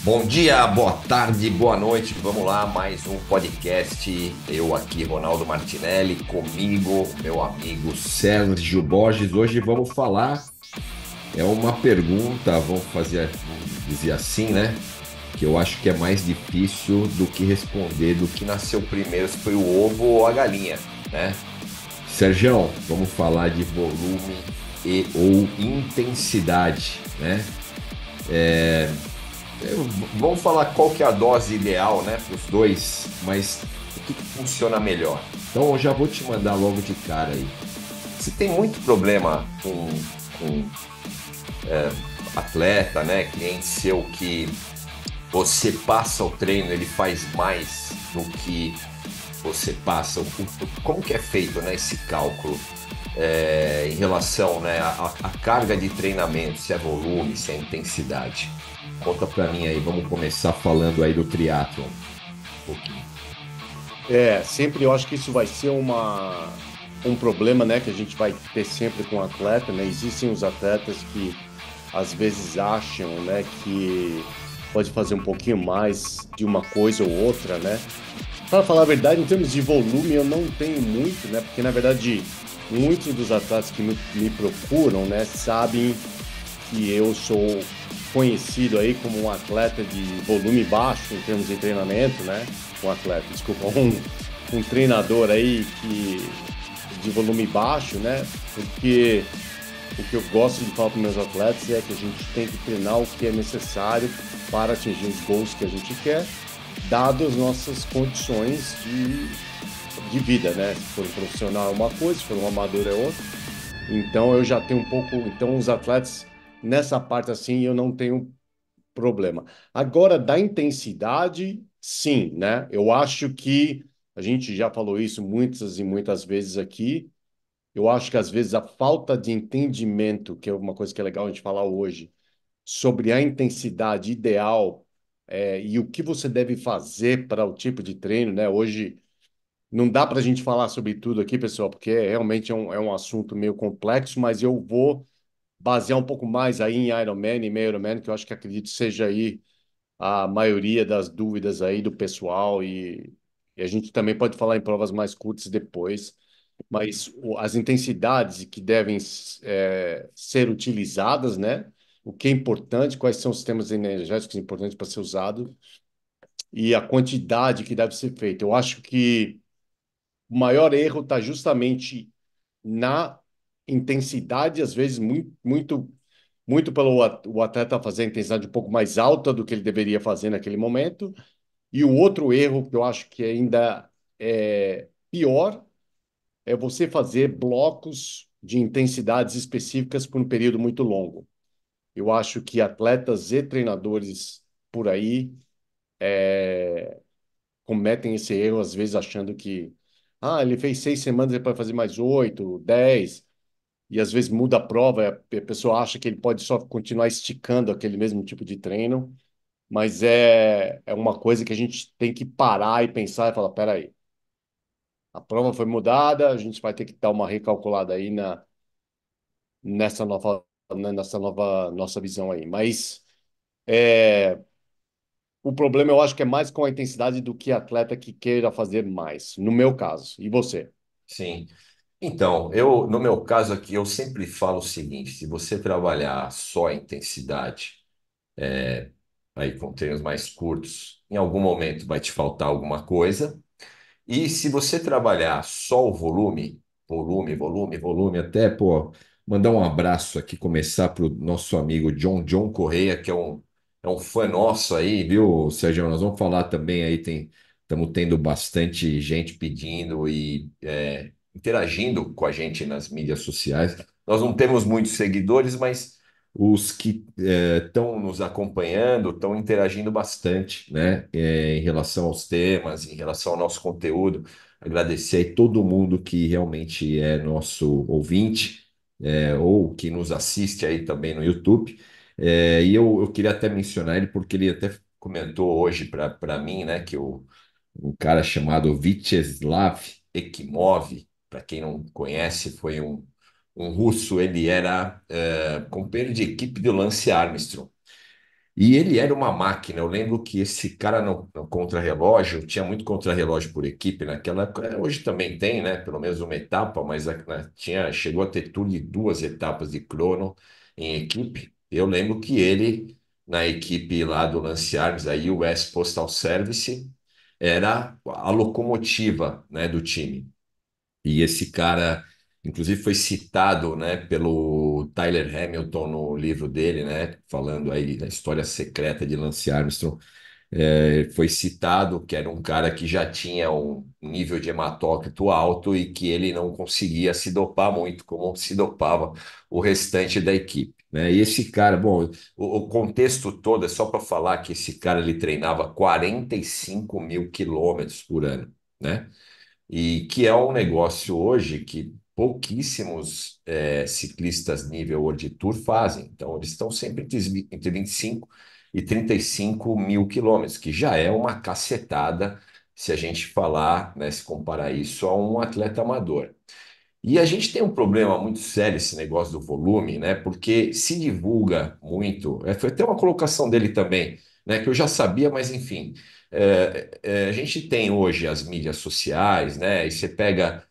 Bom dia, boa tarde, boa noite. Vamos lá, mais um podcast. Eu aqui, Ronaldo Martinelli, comigo, meu amigo Sérgio Borges. Hoje vamos falar, é uma pergunta, vamos dizer assim, né? Que eu acho que é mais difícil do que responder do que nasceu primeiro, se foi o ovo ou a galinha, né? Sérgio, vamos falar de volume e ou intensidade, né? Vamos falar qual que é a dose ideal, né, para os dois, mas o que funciona melhor? Então eu já vou te mandar logo de cara aí. Se tem muito problema com atleta, né, cliente seu que você passa o treino, ele faz mais do que você passa. Como que é feito, né, esse cálculo em relação, né, à carga de treinamento, se é volume, se é intensidade? Conta pra mim aí, vamos começar falando aí do triatlon um pouquinho. Sempre eu acho que isso vai ser um problema, né, que a gente vai ter sempre com o atleta, né? Existem os atletas que às vezes acham, né, que pode fazer um pouquinho mais de uma coisa ou outra, né? Para falar a verdade, em termos de volume, eu não tenho muito, né? Porque na verdade, muitos dos atletas que me procuram, né, sabem que eu sou conhecido aí como um atleta de volume baixo em termos de treinamento, né? Um atleta, desculpa, um treinador aí que de volume baixo, né? Porque o que eu gosto de falar para meus atletas é que a gente tem que treinar o que é necessário para atingir os gols que a gente quer, dadas as nossas condições de vida, né? Se for um profissional é uma coisa, se for um amador é outra. Então eu já tenho um pouco, então os atletas nessa parte assim eu não tenho problema. Agora da intensidade, sim, né? Eu acho que a gente já falou isso muitas e muitas vezes aqui. Eu acho que às vezes a falta de entendimento, que é uma coisa que é legal a gente falar hoje, sobre a intensidade ideal e o que você deve fazer para o tipo de treino, né? Hoje não dá para a gente falar sobre tudo aqui, pessoal, porque realmente é um assunto meio complexo, mas eu vou basear um pouco mais aí em Ironman e meio Ironman, que eu acho que acredito seja aí a maioria das dúvidas aí do pessoal e a gente também pode falar em provas mais curtas depois, mas as intensidades que devem ser utilizadas, né? O que é importante, quais são os sistemas energéticos importantes para ser usado e a quantidade que deve ser feita. Eu acho que o maior erro está justamente na intensidade, às vezes muito pelo o atleta fazer a intensidade um pouco mais alta do que ele deveria fazer naquele momento. E o outro erro que eu acho que ainda é pior é você fazer blocos de intensidades específicas por um período muito longo. Eu acho que atletas e treinadores por aí cometem esse erro, às vezes achando que ele fez 6 semanas, ele pode fazer mais 8, 10, e às vezes muda a prova, a pessoa acha que ele pode só continuar esticando aquele mesmo tipo de treino, mas é uma coisa que a gente tem que parar e pensar e falar, peraí, a prova foi mudada, a gente vai ter que dar uma recalculada aí nessa nova, nessa nova nossa visão aí. Mas é, o problema eu acho que é mais com a intensidade do que atleta que queira fazer mais, no meu caso. E você? Sim. Então, no meu caso aqui, eu sempre falo o seguinte: se você trabalhar só a intensidade, aí com treinos mais curtos, em algum momento vai te faltar alguma coisa. E se você trabalhar só o volume, volume, até, pô, mandar um abraço aqui, começar para o nosso amigo John Correia, que é um fã nosso aí, viu, Sérgio? Nós vamos falar também aí, estamos tendo bastante gente pedindo e interagindo com a gente nas mídias sociais. Nós não temos muitos seguidores, mas os que estão nos acompanhando estão interagindo bastante, né, em relação aos temas, em relação ao nosso conteúdo. Agradecer aí todo mundo que realmente é nosso ouvinte, ou que nos assiste aí também no YouTube. E eu queria até mencionar ele porque ele até comentou hoje para mim, né, que um cara chamado Vyacheslav Ekimov, para quem não conhece, foi um russo, ele era companheiro de equipe do Lance Armstrong. E ele era uma máquina. Eu lembro que esse cara no contrarrelógio, tinha muito contrarrelógio por equipe naquela época. Hoje também tem, né? Pelo menos uma etapa, mas chegou a ter tudo de 2 etapas de crono em equipe. Eu lembro que ele, na equipe lá do Lance Arms, a US Postal Service, era a locomotiva, né, do time. E esse cara, inclusive, foi citado, né, pelo Tyler Hamilton no livro dele, né, falando aí da história secreta de Lance Armstrong. Foi citado que era um cara que já tinha um nível de hematócrito alto e que ele não conseguia se dopar muito, como se dopava o restante da equipe. Né? E esse cara, bom, o contexto todo é só para falar que esse cara ele treinava 45 mil quilômetros por ano, né? E que é um negócio hoje que pouquíssimos ciclistas nível World Tour fazem. Então, eles estão sempre entre 25 e 35 mil quilômetros, que já é uma cacetada se a gente falar, né, se comparar isso a um atleta amador. E a gente tem um problema muito sério esse negócio do volume, né? Porque se divulga muito. Foi até uma colocação dele também, né? Que eu já sabia, mas enfim. A gente tem hoje as mídias sociais, né? E você pega,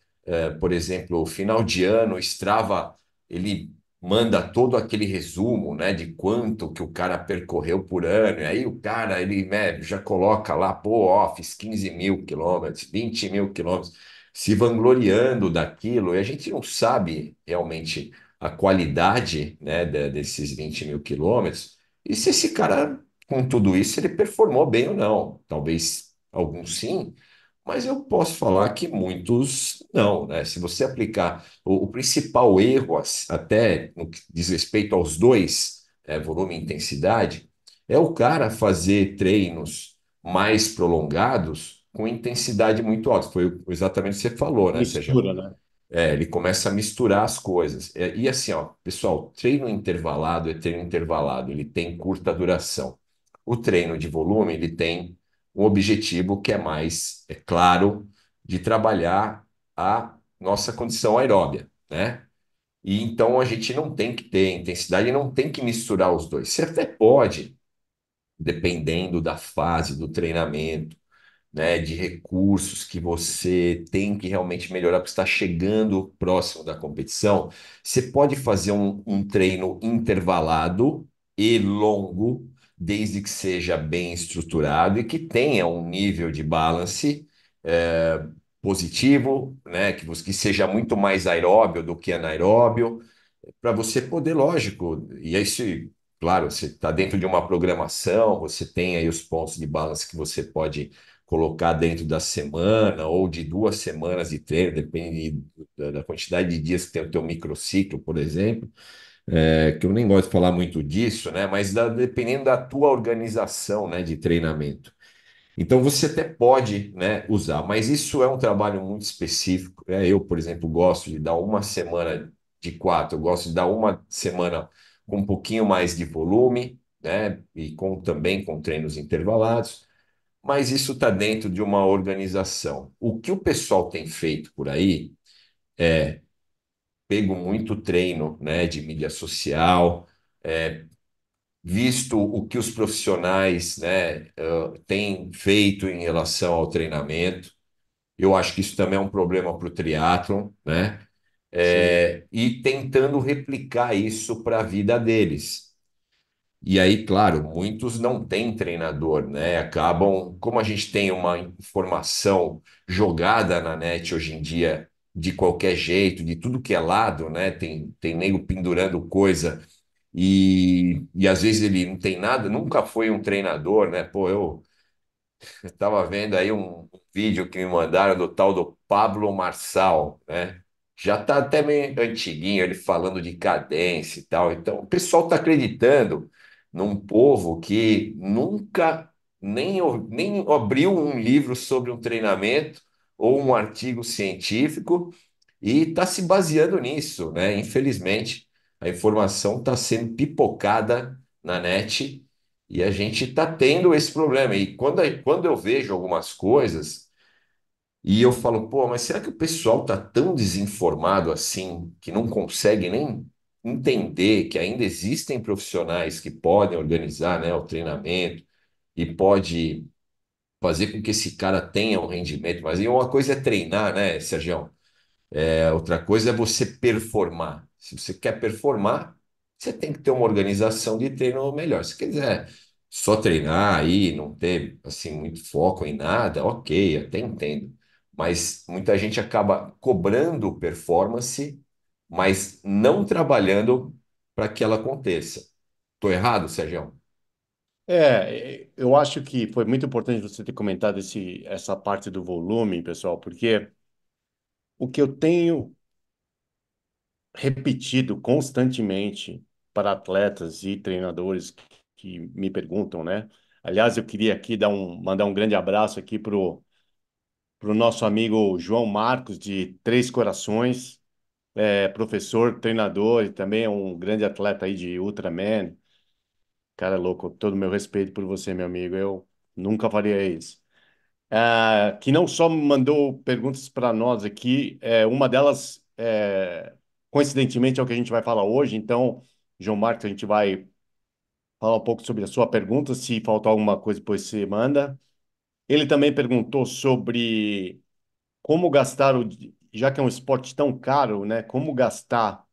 por exemplo, o final de ano, o Strava, ele manda todo aquele resumo, né? De quanto que o cara percorreu por ano. E aí o cara, ele, né, já coloca lá, pô, ó, fiz 15 mil quilômetros, 20 mil quilômetros se vangloriando daquilo, e a gente não sabe realmente a qualidade, né, desses 20 mil quilômetros, e se esse cara, com tudo isso, ele performou bem ou não. Talvez alguns sim, mas eu posso falar que muitos não, né? Se você aplicar o principal erro, até no que diz respeito aos dois, volume e intensidade, é o cara fazer treinos mais prolongados com intensidade muito alta. Foi exatamente o que você falou, né, Sérgio? Mistura, né? Ele começa a misturar as coisas. E assim, ó, pessoal, treino intervalado é treino intervalado, ele tem curta duração. O treino de volume, ele tem um objetivo que é mais, é claro, de trabalhar a nossa condição aeróbia, né? E então a gente não tem que ter intensidade e não tem que misturar os dois. Você até pode, dependendo da fase do treinamento, né, de recursos que você tem que realmente melhorar, porque está chegando próximo da competição, você pode fazer um treino intervalado e longo, desde que seja bem estruturado e que tenha um nível de balance positivo, né, que seja muito mais aeróbio do que anaeróbio, para você poder, lógico, e aí se, claro, você está dentro de uma programação, você tem aí os pontos de balance que você pode colocar dentro da semana ou de 2 semanas de treino, depende da quantidade de dias que tem o teu microciclo, por exemplo, que eu nem gosto de falar muito disso, né? Mas dependendo da tua organização, né, de treinamento. Então você até pode, né, usar, mas isso é um trabalho muito específico. Eu, por exemplo, gosto de dar uma semana de quatro, eu gosto de dar uma semana com um pouquinho mais de volume, né, e também com treinos intervalados, mas isso está dentro de uma organização. O que o pessoal tem feito por aí é pego muito treino, né, de mídia social, visto o que os profissionais, né, têm feito em relação ao treinamento. Eu acho que isso também é um problema para o triatlon, né? Sim. E tentando replicar isso para a vida deles. E aí, claro, muitos não têm treinador, né? Acabam, como a gente tem uma informação jogada na net hoje em dia, de qualquer jeito, de tudo que é lado, né? Tem nego pendurando coisa e às vezes ele não tem nada, nunca foi um treinador, né? Pô, eu estava vendo aí um vídeo que me mandaram do tal do Pablo Marçal, né? Já está até meio antiguinho, ele falando de cadência e tal. Então, o pessoal está acreditando num povo que nunca nem abriu um livro sobre um treinamento ou um artigo científico e está se baseando nisso, né? Infelizmente, a informação está sendo pipocada na net e a gente está tendo esse problema. E quando eu vejo algumas coisas e eu falo, pô, mas será que o pessoal está tão desinformado assim que não consegue entender que ainda existem profissionais que podem organizar, né, o treinamento e pode fazer com que esse cara tenha um rendimento. Mas e uma coisa é treinar, né, Sérgio? Outra coisa é você performar. Se você quer performar, você tem que ter uma organização de treino melhor. Se quiser só treinar aí, não ter assim muito foco em nada, ok, até entendo. Mas muita gente acaba cobrando performance, mas não trabalhando para que ela aconteça. Estou errado, Sérgio? Eu acho que foi muito importante você ter comentado essa parte do volume, pessoal, porque o que eu tenho repetido constantemente para atletas e treinadores que me perguntam, né? Aliás, eu queria aqui mandar um grande abraço aqui pro nosso amigo João Marcos, de Três Corações, professor, treinador e também é um grande atleta aí de Ultraman. Cara louco, todo o meu respeito por você, meu amigo. Eu nunca faria isso. Que não só mandou perguntas para nós aqui, uma delas, coincidentemente, é o que a gente vai falar hoje. Então, João Marcos, a gente vai falar um pouco sobre a sua pergunta. Se faltar alguma coisa, depois você manda. Ele também perguntou sobre como gastar já que é um esporte tão caro, né? Como gastar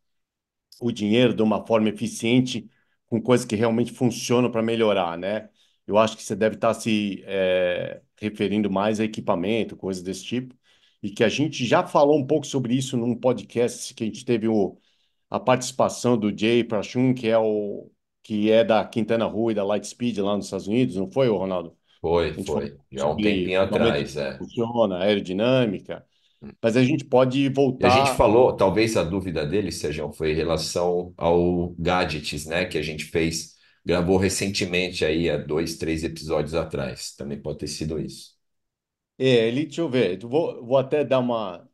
o dinheiro de uma forma eficiente com coisas que realmente funcionam para melhorar, né? Eu acho que você deve estar se referindo mais a equipamento, coisas desse tipo, e que a gente já falou um pouco sobre isso num podcast que a gente teve a participação do Jay Prashun, que é da Quintana Roo e da Lightspeed lá nos Estados Unidos, não foi, Ronaldo? Foi, A gente falou foi. Já há um sobre tempinho equipamento atrás, que é. funciona, aerodinâmica, mas a gente pode E a gente voltar. falou, talvez a dúvida dele, Sérgio, foi em relação ao Gadgets, né? Que a gente fez, gravou recentemente aí, há 2, 3 episódios atrás. Também pode ter sido isso. Deixa eu ver, vou até dar uma.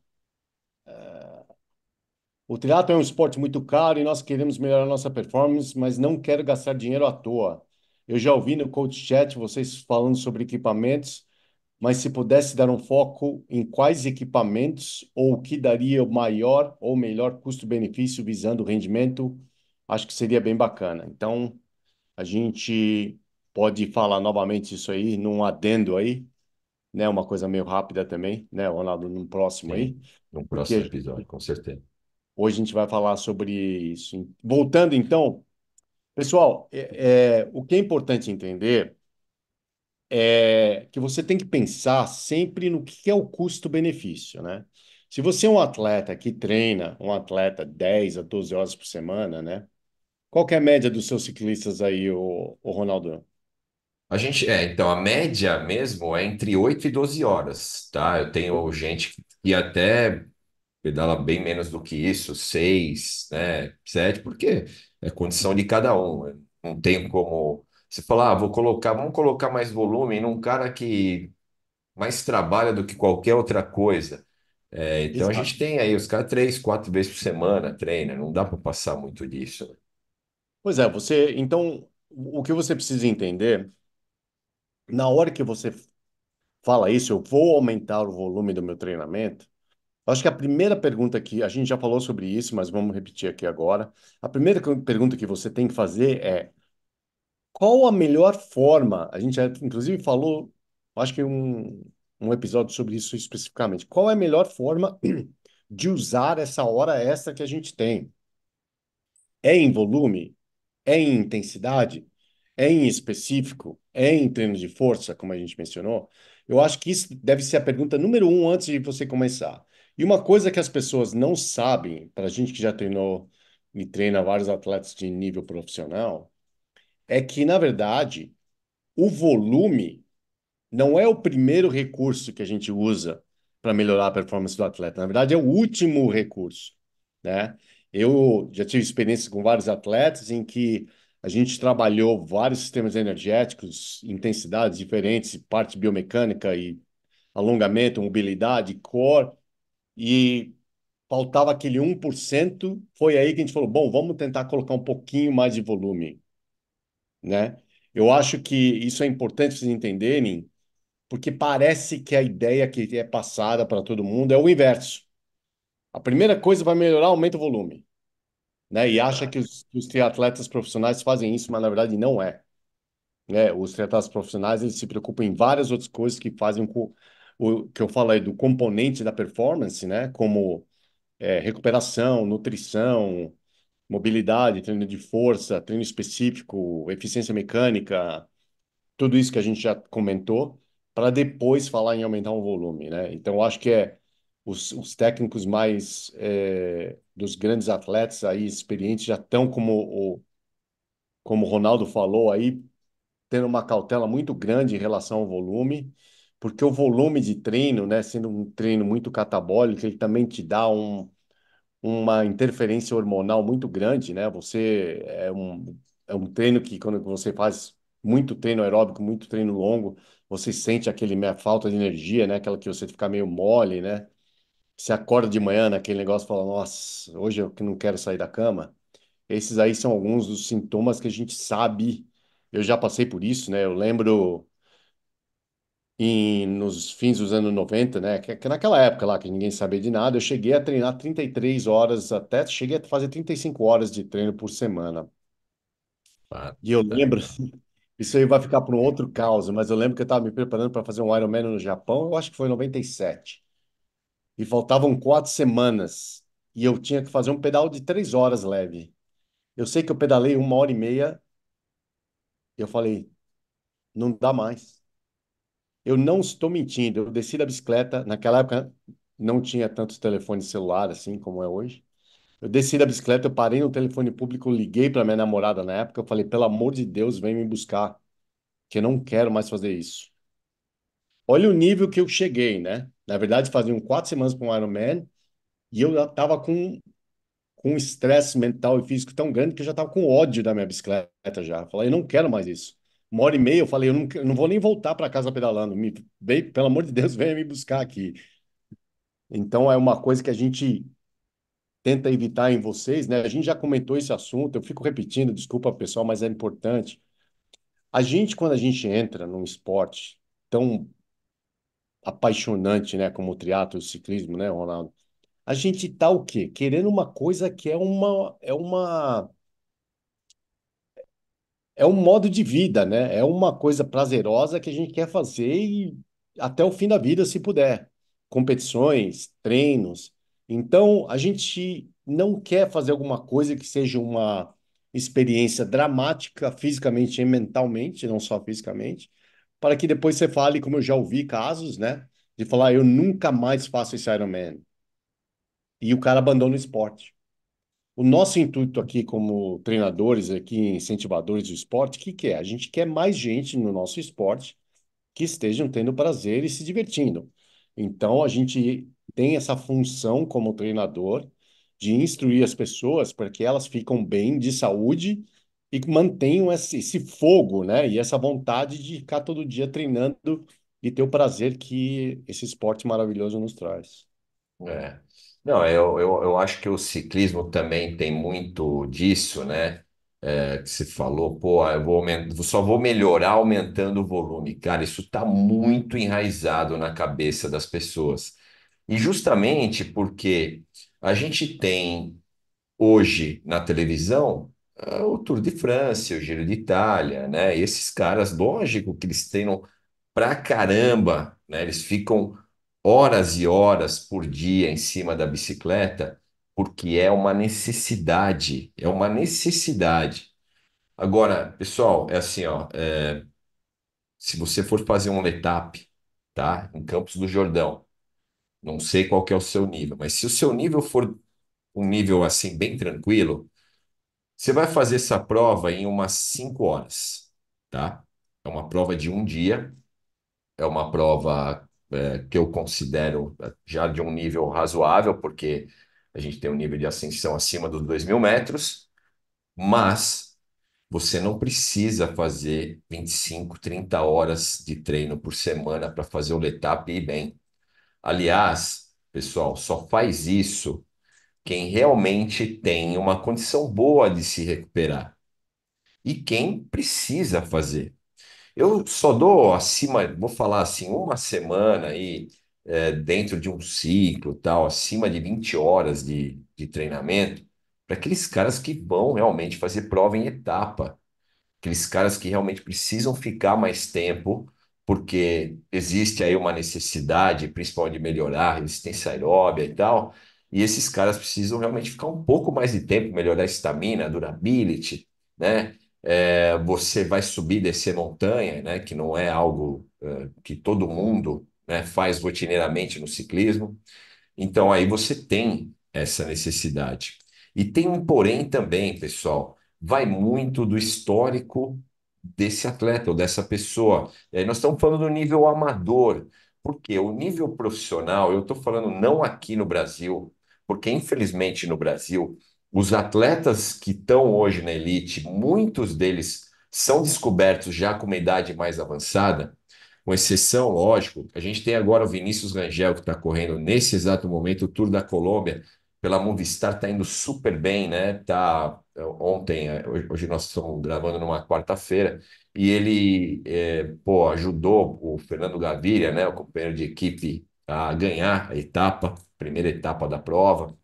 O triatlo é um esporte muito caro e nós queremos melhorar nossa performance, mas não quero gastar dinheiro à toa. Eu já ouvi no Coach Chat vocês falando sobre equipamentos, mas se pudesse dar um foco em quais equipamentos ou o que daria o maior ou melhor custo-benefício visando o rendimento, acho que seria bem bacana. Então, a gente pode falar novamente isso aí, num adendo aí, né? Uma coisa meio rápida também, né, Ronaldo, num próximo Sim, aí, no próximo porque episódio, com certeza. hoje a gente vai falar sobre isso. Voltando então, pessoal, o que é importante entender é que você tem que pensar sempre no que é o custo-benefício, né? Se você é um atleta que treina, um atleta 10 a 12 horas por semana, né? Qual que é a média dos seus ciclistas aí, o Ronaldo? Então, a média mesmo é entre 8 e 12 horas, tá? Eu tenho gente que até pedala bem menos do que isso, 6, né, 7, porque é condição de cada um. Eu não tem como você falar, vamos colocar mais volume num cara que mais trabalha do que qualquer outra coisa. Então a gente Exato. tem aí os caras 3, 4 vezes por semana treina, não dá para passar muito disso, né? Pois é, então, o que você precisa entender, na hora que você fala isso, eu vou aumentar o volume do meu treinamento. Acho que a primeira pergunta que a gente já falou sobre isso, mas vamos repetir aqui agora. A primeira pergunta que você tem que fazer é qual a melhor forma? A gente já, inclusive, falou, acho que um episódio sobre isso especificamente. Qual é a melhor forma de usar essa hora extra que a gente tem? É em volume? É em intensidade? É em específico? É em treino de força, como a gente mencionou? Eu acho que isso deve ser a pergunta número um antes de você começar. E uma coisa que as pessoas não sabem, para a gente que já treinou e treina vários atletas de nível profissional, é que, na verdade, o volume não é o primeiro recurso que a gente usa para melhorar a performance do atleta. Na verdade, é o último recurso, né? Eu já tive experiências com vários atletas em que a gente trabalhou vários sistemas energéticos, intensidades diferentes, parte biomecânica e alongamento, mobilidade, core, e faltava aquele 1%. Foi aí que a gente falou, bom, vamos tentar colocar um pouquinho mais de volume, né? Eu acho que isso é importante vocês entenderem, porque parece que a ideia que é passada para todo mundo é o inverso. A primeira coisa vai melhorar, aumenta o volume. né? E acha Tá. que os triatletas profissionais fazem isso, mas na verdade não é, né? Os triatletas profissionais, eles se preocupam em várias outras coisas que fazem com o que eu falei do componente da performance, né? Como recuperação, nutrição, mobilidade, treino de força, treino específico, eficiência mecânica, tudo isso que a gente já comentou, para depois falar em aumentar o volume, né? Então, eu acho que os técnicos mais dos grandes atletas aí experientes já estão como o Ronaldo falou aí, tendo uma cautela muito grande em relação ao volume, porque o volume de treino, né, sendo um treino muito catabólico, ele também te dá uma interferência hormonal muito grande, né? É um treino que, quando você faz muito treino aeróbico, muito treino longo, você sente aquele meia falta de energia, né? Aquela que você fica meio mole, né? Você acorda de manhã naquele negócio e fala, nossa, hoje eu que não quero sair da cama. Esses aí são alguns dos sintomas que a gente sabe. Eu já passei por isso, né? Eu lembro nos fins dos anos 90, né? Que naquela época lá que ninguém sabia de nada, eu cheguei a treinar 33 horas, até cheguei a fazer 35 horas de treino por semana. Ah, E eu tá. lembro, isso aí vai ficar para um outro caso, mas eu lembro que eu estava me preparando para fazer um Ironman no Japão, eu acho que foi em 97. E faltavam 4 semanas. E eu tinha que fazer um pedal de 3 horas leve. Eu sei que eu pedalei 1 hora e meia, e eu falei, não dá mais. Eu não estou mentindo. Eu desci da bicicleta. Naquela época não tinha tantos telefones celular assim como é hoje. Eu desci da bicicleta, eu parei no telefone público, liguei para minha namorada na época. Eu falei, pelo amor de Deus, vem me buscar, que eu não quero mais fazer isso. Olha o nível que eu cheguei, né? Na verdade, faziam 4 semanas para um Ironman e eu já estava com um estresse mental e físico tão grande que eu já estava com ódio da minha bicicleta já. Eu falei, eu não quero mais isso. 1 hora e meia, eu falei, eu não vou nem voltar para casa pedalando. Pelo amor de Deus, venha me buscar aqui. Então, é uma coisa que a gente tenta evitar em vocês, né? A gente já comentou esse assunto, eu fico repetindo, desculpa pessoal, mas é importante. A gente, quando a gente entra num esporte tão apaixonante, né, como o triatlo, o ciclismo, né, Ronaldo? A gente tá o quê? Querendo uma coisa que é um modo de vida, né? É uma coisa prazerosa que a gente quer fazer e até o fim da vida, se puder. Competições, treinos. Então, a gente não quer fazer alguma coisa que seja uma experiência dramática fisicamente e mentalmente, não só fisicamente, para que depois você fale, como eu já ouvi casos, né? De falar, eu nunca mais faço esse Ironman. E o cara abandona o esporte. O nosso intuito aqui, como treinadores, aqui, incentivadores do esporte, o que que é? A gente quer mais gente no nosso esporte que estejam tendo prazer e se divertindo. Então, a gente tem essa função como treinador de instruir as pessoas para que elas ficam bem, de saúde e mantenham esse fogo, né? E essa vontade de ficar todo dia treinando e ter o prazer que esse esporte maravilhoso nos traz. É. Não, eu acho que o ciclismo também tem muito disso, né? Que você falou, pô, só vou melhorar aumentando o volume. Cara, isso está muito enraizado na cabeça das pessoas. E justamente porque a gente tem hoje na televisão o Tour de França, o Giro de Itália, né? E esses caras, lógico que eles treinam pra caramba, né? Eles ficam horas e horas por dia em cima da bicicleta, porque é uma necessidade, é uma necessidade. Agora, pessoal, é assim, ó, se você for fazer um letap, tá? Em Campos do Jordão, não sei qual que é o seu nível, mas se o seu nível for um nível assim bem tranquilo, você vai fazer essa prova em umas 5 horas, tá? É uma prova de um dia, é uma prova que eu considero já de um nível razoável, porque a gente tem um nível de ascensão acima dos 2.000 metros, mas você não precisa fazer 25, 30 horas de treino por semana para fazer o letap e ir bem. Aliás, pessoal, só faz isso quem realmente tem uma condição boa de se recuperar e quem precisa fazer. Eu só dou acima, vou falar assim, uma semana aí, dentro de um ciclo, tal, acima de 20 horas de treinamento, para aqueles caras que vão realmente fazer prova em etapa, aqueles caras que realmente precisam ficar mais tempo, porque existe aí uma necessidade, principalmente de melhorar a resistência aeróbia e tal, e esses caras precisam realmente ficar um pouco mais de tempo, melhorar a estamina, a durability, né? Você vai subir e descer montanha, né? Que não é algo que todo mundo, né, faz rotineiramente no ciclismo. Então aí você tem essa necessidade. E tem um porém também, pessoal, vai muito do histórico desse atleta ou dessa pessoa. E aí nós estamos falando do nível amador, porque o nível profissional, eu estou falando não aqui no Brasil, porque infelizmente no Brasil, os atletas que estão hoje na elite, muitos deles são descobertos já com uma idade mais avançada, com exceção, lógico, a gente tem agora o Vinícius Rangel, que está correndo nesse exato momento o Tour da Colômbia pela Movistar, está indo super bem, né? Ontem, hoje nós estamos gravando numa quarta-feira, e ele pô, ajudou o Fernando Gaviria, né, o companheiro de equipe, a ganhar a etapa, primeira etapa da prova.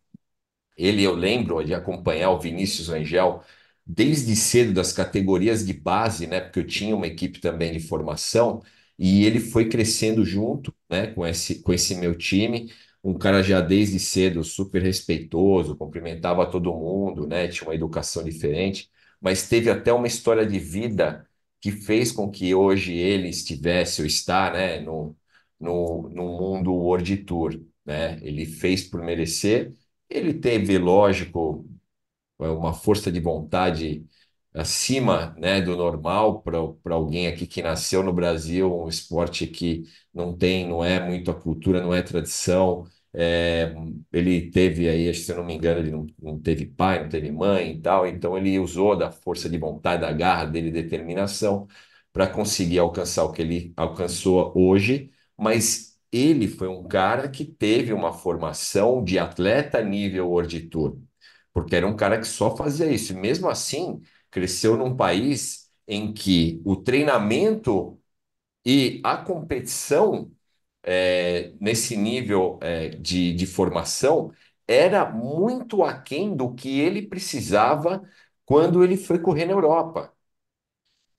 Ele, eu lembro de acompanhar o Vinícius Rangel desde cedo das categorias de base, né? Porque eu tinha uma equipe também de formação e ele foi crescendo junto, né? Com esse meu time. Um cara já desde cedo super respeitoso, cumprimentava todo mundo, né? Tinha uma educação diferente, mas teve até uma história de vida que fez com que hoje ele estivesse ou está, né? No mundo World Tour, né? Ele fez por merecer. Ele teve, lógico, uma força de vontade acima, né, do normal para alguém aqui que nasceu no Brasil, um esporte que não é muito a cultura, não é tradição. Ele teve aí, acho que se eu não me engano, ele não teve pai, não teve mãe e tal, então ele usou da força de vontade, da garra dele, determinação para conseguir alcançar o que ele alcançou hoje, mas ele foi um cara que teve uma formação de atleta nível World Tour, porque era um cara que só fazia isso. E mesmo assim, cresceu num país em que o treinamento e a competição, nesse nível, de formação, era muito aquém do que ele precisava quando ele foi correr na Europa.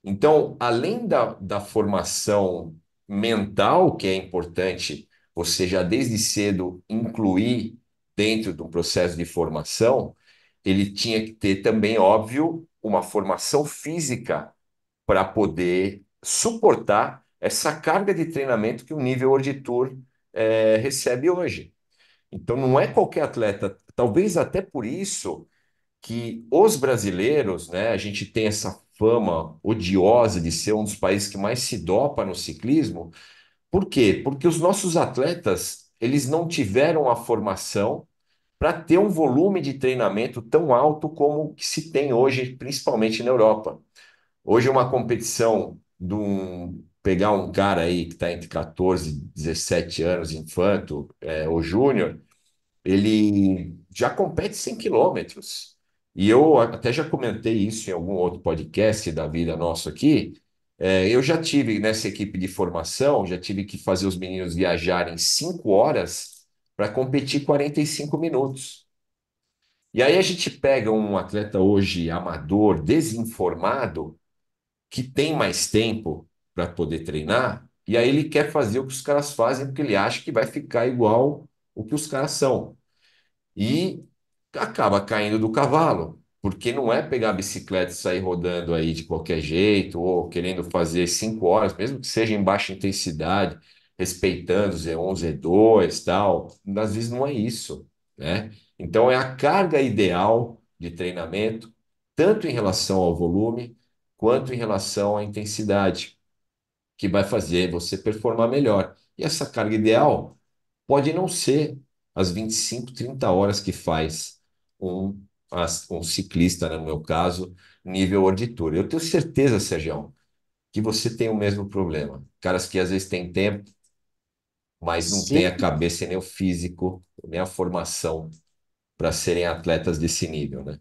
Então, além da formação mental, que é importante você já desde cedo incluir dentro do processo de formação, ele tinha que ter também, óbvio, uma formação física para poder suportar essa carga de treinamento que o nível World Tour recebe hoje. Então, não é qualquer atleta, talvez até por isso que os brasileiros, né, a gente tem essa fama odiosa de ser um dos países que mais se dopa no ciclismo. Por quê? Porque os nossos atletas, eles não tiveram a formação para ter um volume de treinamento tão alto como o que se tem hoje, principalmente na Europa. Hoje, uma competição pegar um cara aí que está entre 14 e 17 anos, infanto, ou júnior, ele já compete 100 quilômetros. E eu até já comentei isso em algum outro podcast da vida nosso aqui. Eu já tive nessa equipe de formação, já tive que fazer os meninos viajarem 5 horas para competir 45 minutos. E aí a gente pega um atleta hoje amador, desinformado, que tem mais tempo para poder treinar, e aí ele quer fazer o que os caras fazem porque ele acha que vai ficar igual o que os caras são. E acaba caindo do cavalo, porque não é pegar a bicicleta e sair rodando aí de qualquer jeito, ou querendo fazer 5 horas, mesmo que seja em baixa intensidade, respeitando o Z1, Z2, tal. Às vezes não é isso, né? Então é a carga ideal de treinamento, tanto em relação ao volume, quanto em relação à intensidade, que vai fazer você performar melhor. E essa carga ideal pode não ser as 25, 30 horas que faz um, um ciclista, né, no meu caso, nível World Tour. Eu tenho certeza, Sérgio, que você tem o mesmo problema. Caras que às vezes têm tempo, mas não Sim, têm a cabeça e nem o físico, nem a formação para serem atletas desse nível, né?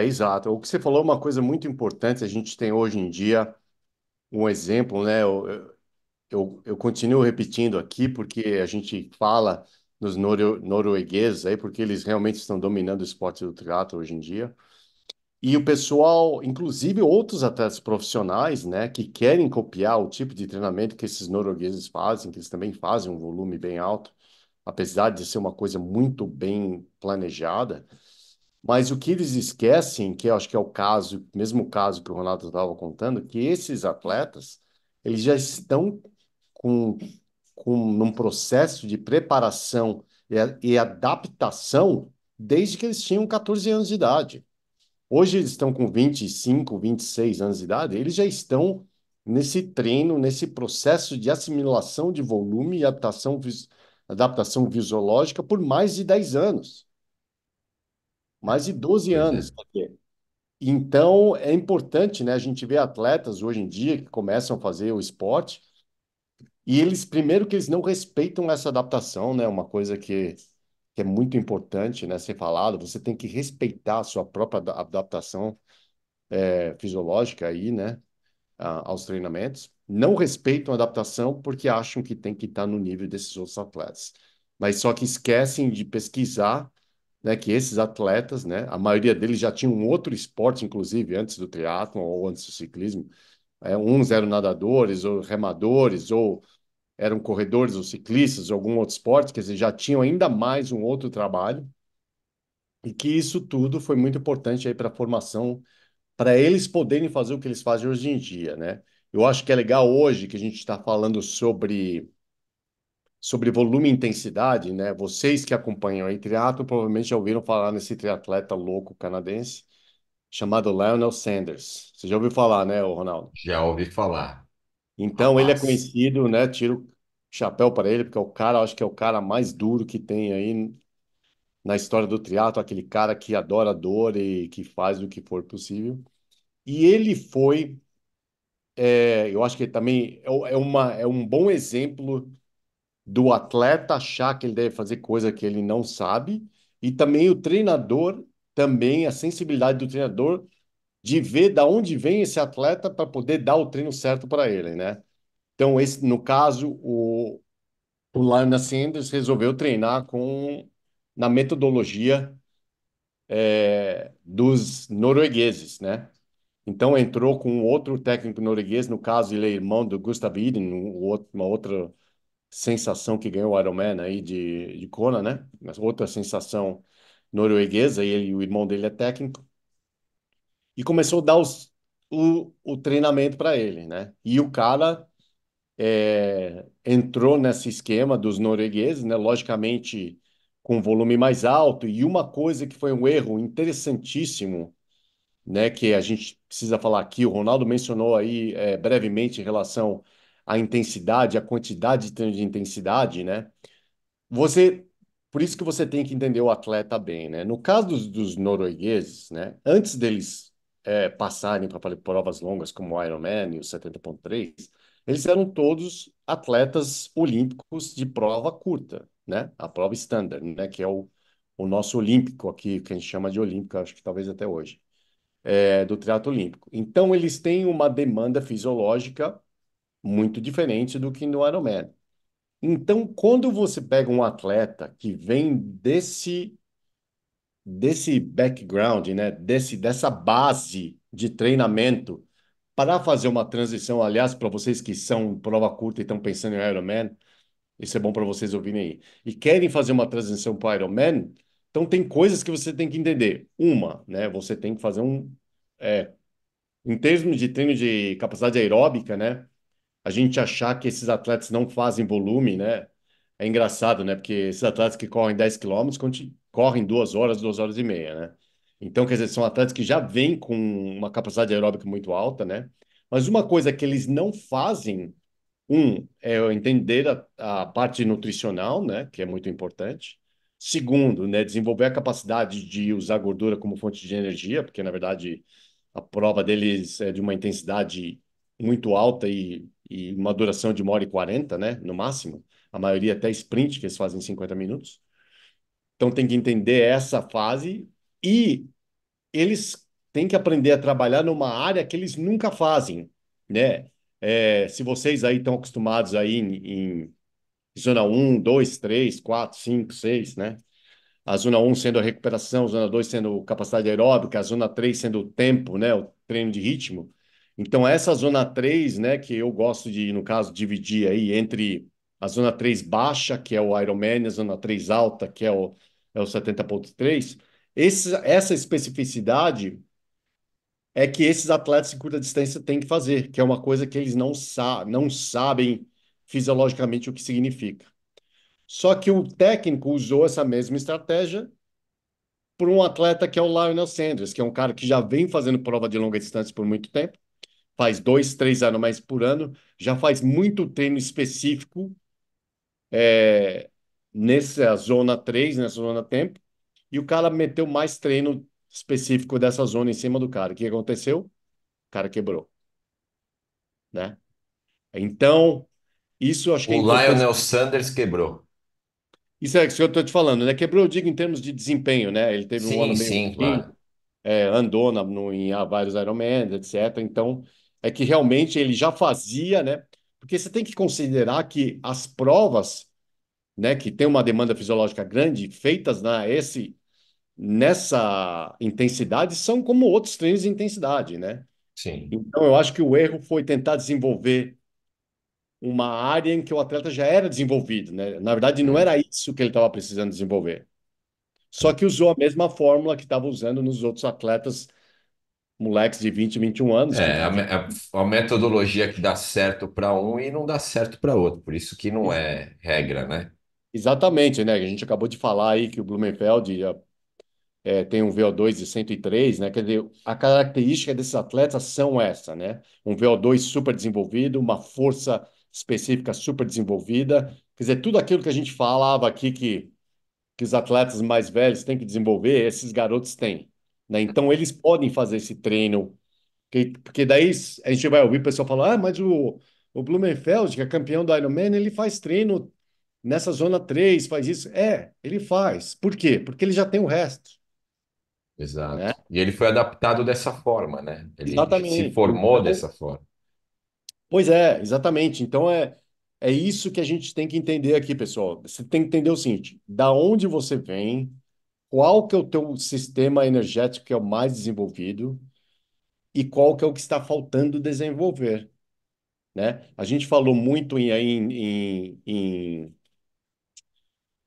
exato. O que você falou é uma coisa muito importante. A gente tem hoje em dia um exemplo, né? Eu continuo repetindo aqui porque a gente fala nos noruegueses aí, porque eles realmente estão dominando o esporte do triatlo hoje em dia. E o pessoal, inclusive outros atletas profissionais, né, que querem copiar o tipo de treinamento que esses noruegueses fazem, que eles também fazem um volume bem alto, apesar de ser uma coisa muito bem planejada. Mas o que eles esquecem, que eu acho que é o caso, mesmo caso que o Ronaldo estava contando, que esses atletas, eles já estão com, num processo de preparação e adaptação desde que eles tinham 14 anos de idade. Hoje eles estão com 25, 26 anos de idade, eles já estão nesse treino, nesse processo de assimilação de volume e adaptação, adaptação fisiológica por mais de 10 anos, mais de 12 Pois é. anos. Então, é importante, né? A gente vê atletas hoje em dia que começam a fazer o esporte e eles, primeiro, que eles não respeitam essa adaptação, né? Uma coisa que é muito importante, né? Ser falado, você tem que respeitar a sua própria adaptação fisiológica aí, né? Aos treinamentos. Não respeitam a adaptação porque acham que tem que estar no nível desses outros atletas. Mas só que esquecem de pesquisar, né, que esses atletas, né, a maioria deles já tinham um outro esporte, inclusive, antes do triatlon ou antes do ciclismo. Uns eram nadadores ou remadores, ou eram corredores ou ciclistas, ou algum outro esporte, quer dizer, já tinham ainda mais um outro trabalho, e que isso tudo foi muito importante aí para a formação para eles poderem fazer o que eles fazem hoje em dia, né? Eu acho que é legal hoje que a gente está falando sobre volume e intensidade, né? Vocês que acompanham aí triatlo provavelmente já ouviram falar nesse triatleta louco canadense chamado Lionel Sanders. Você já ouviu falar, né, Ronaldo? Já ouvi falar, Então ele é rapaz. conhecido, né? Tiro o chapéu para ele porque é o cara, acho que é o cara mais duro que tem aí na história do triatlo, aquele cara que adora dor e que faz o que for possível. E ele foi eu acho que também é um bom exemplo do atleta achar que ele deve fazer coisa que ele não sabe, e também o treinador, também a sensibilidade do treinador de ver da onde vem esse atleta para poder dar o treino certo para ele, né? Então, esse, no caso, o Lionel Sanders resolveu treinar na metodologia dos noruegueses, né? Então entrou com outro técnico norueguês, no caso ele é irmão do Gustav Iden, uma outra sensação que ganhou o Ironman aí de Kona, né? Mas outra sensação norueguesa, e o irmão dele é técnico, e começou a dar o treinamento para ele, né? E o cara entrou nesse esquema dos noruegueses, né? Logicamente com volume mais alto, e uma coisa que foi um erro interessantíssimo, né, que a gente precisa falar aqui. O Ronaldo mencionou aí brevemente em relação à intensidade, à quantidade de treino de intensidade, né? Você, por isso que você tem que entender o atleta bem, né? No caso dos noruegueses, né, antes deles passarem para provas longas como o Ironman e o 70.3, eles eram todos atletas olímpicos de prova curta, né? A prova standard, né, que é o nosso olímpico aqui, que a gente chama de olímpico, acho que talvez até hoje do triatlo olímpico. Então, eles têm uma demanda fisiológica muito diferente do que no Ironman. Então, quando você pega um atleta que vem desse background, né, dessa base de treinamento para fazer uma transição, aliás, para vocês que são prova curta e estão pensando em Ironman, isso é bom para vocês ouvirem aí, e querem fazer uma transição para Ironman, então tem coisas que você tem que entender. Uma, né, você tem que fazer em termos de treino de capacidade aeróbica, né? A gente achar que esses atletas não fazem volume, né? É engraçado, né? Porque esses atletas que correm 10 quilômetros correm 2 horas, 2 horas e meia, né? Então, quer dizer, são atletas que já vêm com uma capacidade aeróbica muito alta, né? Mas uma coisa que eles não fazem, é entender a parte nutricional, né? Que é muito importante. Segundo, né? Desenvolver a capacidade de usar gordura como fonte de energia, porque, na verdade, a prova deles é de uma intensidade muito alta e uma duração de 1 hora e 40, né? No máximo. A maioria até sprint, que eles fazem em 50 minutos. Então tem que entender essa fase e eles têm que aprender a trabalhar numa área que eles nunca fazem, né? Se vocês aí estão acostumados aí Zona um, 2, 3, 4, 5, 6, né? A zona um sendo a recuperação, a zona 2 sendo capacidade aeróbica, a zona 3 sendo o tempo, né? O treino de ritmo. Então, essa zona 3, né, que eu gosto de, no caso, dividir aí entre a zona 3 baixa, que é o Ironman, e a zona 3 alta, que é o 70.3, essa especificidade é que esses atletas de curta distância têm que fazer, que é uma coisa que eles não sabem fisiologicamente o que significa. Só que o técnico usou essa mesma estratégia por um atleta que é o Lionel Sanders, que é um cara que já vem fazendo prova de longa distância por muito tempo, faz 2, 3 anos por ano, já faz muito treino específico é, nessa zona 3, nessa zona tempo, e o cara meteu mais treino específico dessa zona em cima do cara. O que aconteceu? O cara quebrou, né? Então, isso eu acho que é O importante. Lionel Sanders quebrou. Isso é isso que eu estou te falando, né? Quebrou, eu digo, em termos de desempenho, né? Ele teve um ano Sim, meio sim, ruim, claro. andou em vários Ironman, etc. Então, é que realmente ele já fazia, né? Porque você tem que considerar que as provas, né, que tem uma demanda fisiológica grande, feitas nessa intensidade, são como outros treinos de intensidade, né? Sim. Então, eu acho que o erro foi tentar desenvolver uma área em que o atleta já era desenvolvido, né? Na verdade, não Hum. era isso que ele estava precisando desenvolver. Só que usou a mesma fórmula que estava usando nos outros atletas, moleques de 20, 21 anos, que É, a metodologia que dá certo para um e não dá certo para outro. Por isso que não ex- é regra, né? exatamente, né? A gente acabou de falar aí que o Blumenfeld tem um VO2 de 103, né? Quer dizer, a característica desses atletas são essa, né? Um VO2 super desenvolvido, uma força específica super desenvolvida. Quer dizer, tudo aquilo que a gente falava aqui que os atletas mais velhos têm que desenvolver, esses garotos têm, né? Então, eles podem fazer esse treino, porque daí a gente vai ouvir o pessoal falar, mas o Blumenfeld, que é campeão do Ironman, ele faz treino nessa zona 3, faz isso. Ele faz. Por quê? Porque ele já tem o resto, né? Exato. E ele foi adaptado dessa forma, né? Ele se Exatamente. formou Então, dessa forma. pois é, exatamente. Então, é isso que a gente tem que entender aqui, pessoal. Você tem que entender o seguinte, da onde você vem, qual que é o teu sistema energético que é o mais desenvolvido e qual que é o que está faltando desenvolver, né? A gente falou muito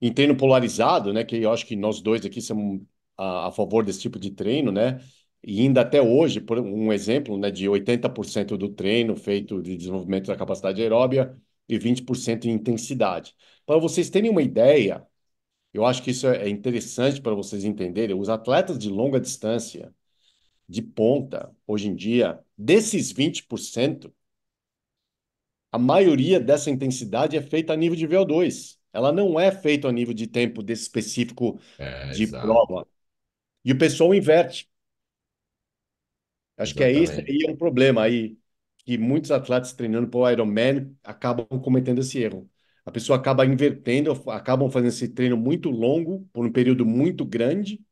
em treino polarizado, né? Que eu acho que nós dois aqui somos a favor desse tipo de treino, né? E ainda até hoje, por um exemplo, né, de 80% do treino feito de desenvolvimento da capacidade aeróbia e 20% em intensidade. Para vocês terem uma ideia, eu acho que isso é interessante para vocês entenderem. Os atletas de longa distância, de ponta, hoje em dia, desses 20%, a maioria dessa intensidade é feita a nível de VO2. Ela não é feita a nível de tempo desse específico É, de exato. prova. E o pessoal inverte. Acho que é esse Exatamente. aí é um problema aí que muitos atletas treinando para o Ironman acabam cometendo esse erro. A pessoa acaba invertendo, acabam fazendo esse treino muito longo por um período muito grande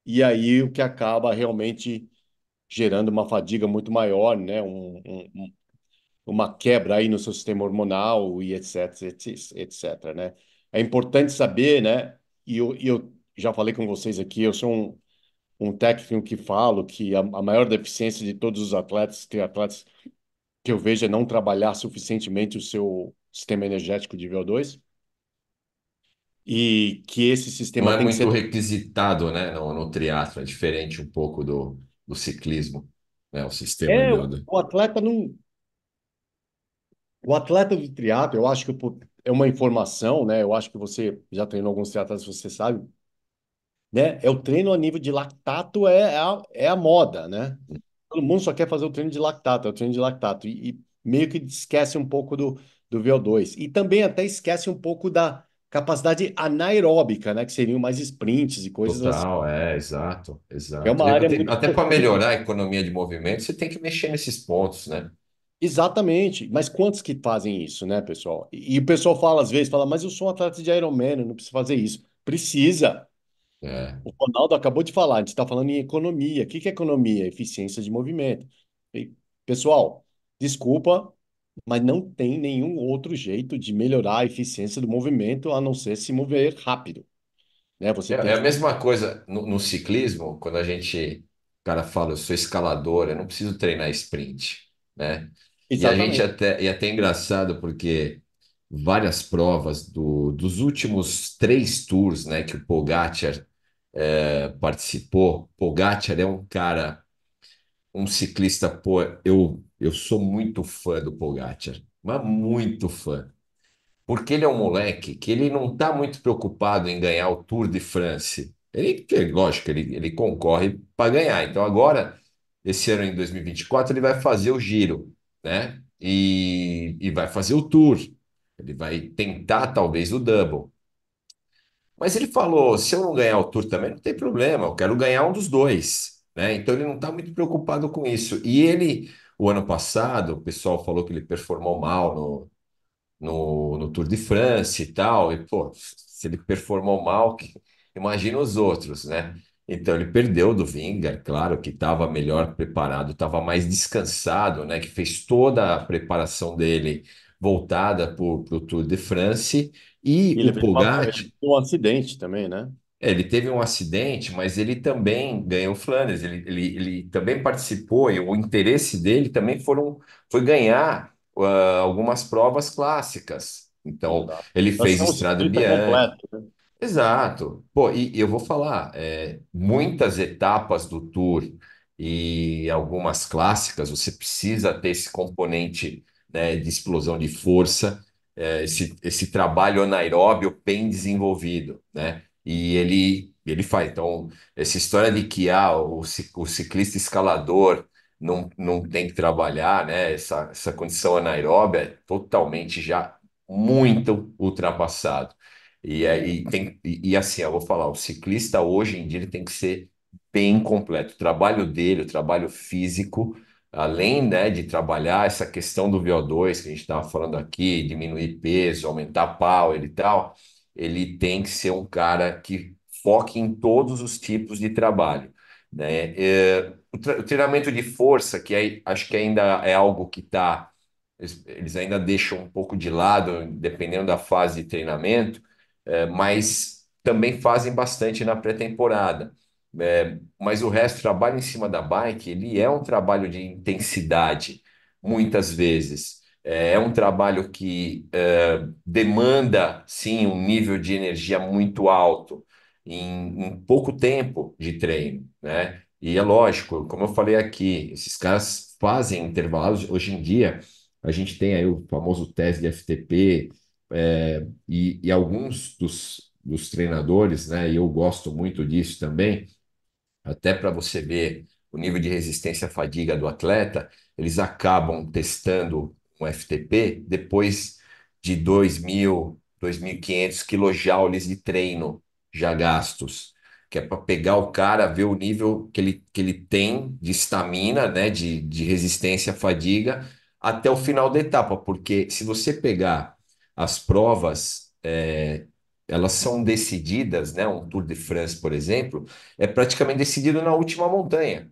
e aí o que acaba realmente gerando uma fadiga muito maior, né? Uma quebra aí no seu sistema hormonal e etc, etc, né? É importante saber, né? E eu já falei com vocês aqui, eu sou um técnico que falo que a maior deficiência de todos os atletas, triatletas, que eu vejo é não trabalhar suficientemente o seu sistema energético de VO2 e que esse Não sistema é tem que muito ser. requisitado, né, no triatlo, é diferente um pouco do ciclismo, né, o sistema É, VO2. o atleta não. O atleta do triatlo, eu acho que é uma informação, né? Eu acho que você já treinou alguns triatletas, você sabe, né? É o treino a nível de lactato é a moda, né? Todo mundo só quer fazer o treino de lactato, é o treino de lactato. E meio que esquece um pouco do VO2. E também até esquece um pouco da capacidade anaeróbica, né? Que seriam mais sprints e coisas assim. Total, é, exato, É exato. uma E área muito até para pouco. melhorar a economia de movimento, você tem que mexer nesses pontos, né? Exatamente. Mas quantos que fazem isso, né, pessoal? E o pessoal fala às vezes, fala, mas eu sou um atleta de Ironman, eu não preciso fazer isso. Precisa. É, O Ronaldo acabou de falar, a gente está falando em economia. O que que é economia? Eficiência de movimento. E, pessoal, desculpa. mas não tem nenhum outro jeito de melhorar a eficiência do movimento a não ser se mover rápido, né? Você tem É a que. mesma coisa no ciclismo, quando o cara fala, eu sou escalador, eu não preciso treinar sprint, né? E a gente Exatamente. até engraçado porque várias provas dos últimos 3 tours, né, que o Pogacar participou. Pogacar é um cara, um ciclista, pô, eu sou muito fã do Pogacar, mas muito fã. Porque ele é um moleque que ele não está muito preocupado em ganhar o Tour de France. Lógico, ele concorre para ganhar. Então agora, esse ano em 2024, ele vai fazer o Giro, né? E vai fazer o Tour. Ele vai tentar talvez o Double. Mas ele falou, se eu não ganhar o Tour também, não tem problema, eu quero ganhar um dos dois, né? Então ele não está muito preocupado com isso. E ele, o ano passado, o pessoal falou que ele performou mal no Tour de France e tal. E, pô, se ele performou mal, imagina os outros, né? Então ele perdeu do Vingegaard, claro, que estava melhor preparado, estava mais descansado, né? Que fez toda a preparação dele voltada para o Tour de France. E E o ele Pogacar, teve um acidente também, né? ele teve um acidente, mas ele também ganhou Flandres, ele também participou, e o interesse dele também foi ganhar algumas provas clássicas. Então, Exato. ele Para fez ser um Strade ciclista Bianche. completo, né? Exato. Pô, e eu vou falar, muitas etapas do Tour e algumas clássicas, você precisa ter esse componente, né, de explosão de força, esse trabalho anaeróbio bem desenvolvido, né? E ele faz. Então, essa história de que o ciclista escalador não tem que trabalhar, né? Essa condição anaeróbia é totalmente já muito ultrapassado. E assim, eu vou falar, o ciclista hoje em dia ele tem que ser bem completo. O trabalho dele, o trabalho físico, além, né, de trabalhar essa questão do VO2 que a gente estava falando aqui, diminuir peso, aumentar power e tal, ele tem que ser um cara que foque em todos os tipos de trabalho, né? O treinamento de força, acho que ainda é algo que está eles ainda deixam um pouco de lado, dependendo da fase de treinamento, mas também fazem bastante na pré-temporada. Mas o resto, trabalho em cima da bike, ele é um trabalho de intensidade, muitas vezes. É um trabalho que demanda, sim, um nível de energia muito alto em pouco tempo de treino, né? E é lógico, como eu falei aqui, esses caras fazem intervalos. Hoje em dia, a gente tem aí o famoso teste de FTP, e alguns dos treinadores, né? E eu gosto muito disso também, até para você ver o nível de resistência à fadiga do atleta, eles acabam testando um FTP depois de 2.000, 2.500 quilojoules de treino já gastos, que é para pegar o cara, ver o nível que ele tem de estamina, né, de resistência à fadiga até o final da etapa, porque se você pegar as provas, elas são decididas, né, um Tour de France, por exemplo, é praticamente decidido na última montanha.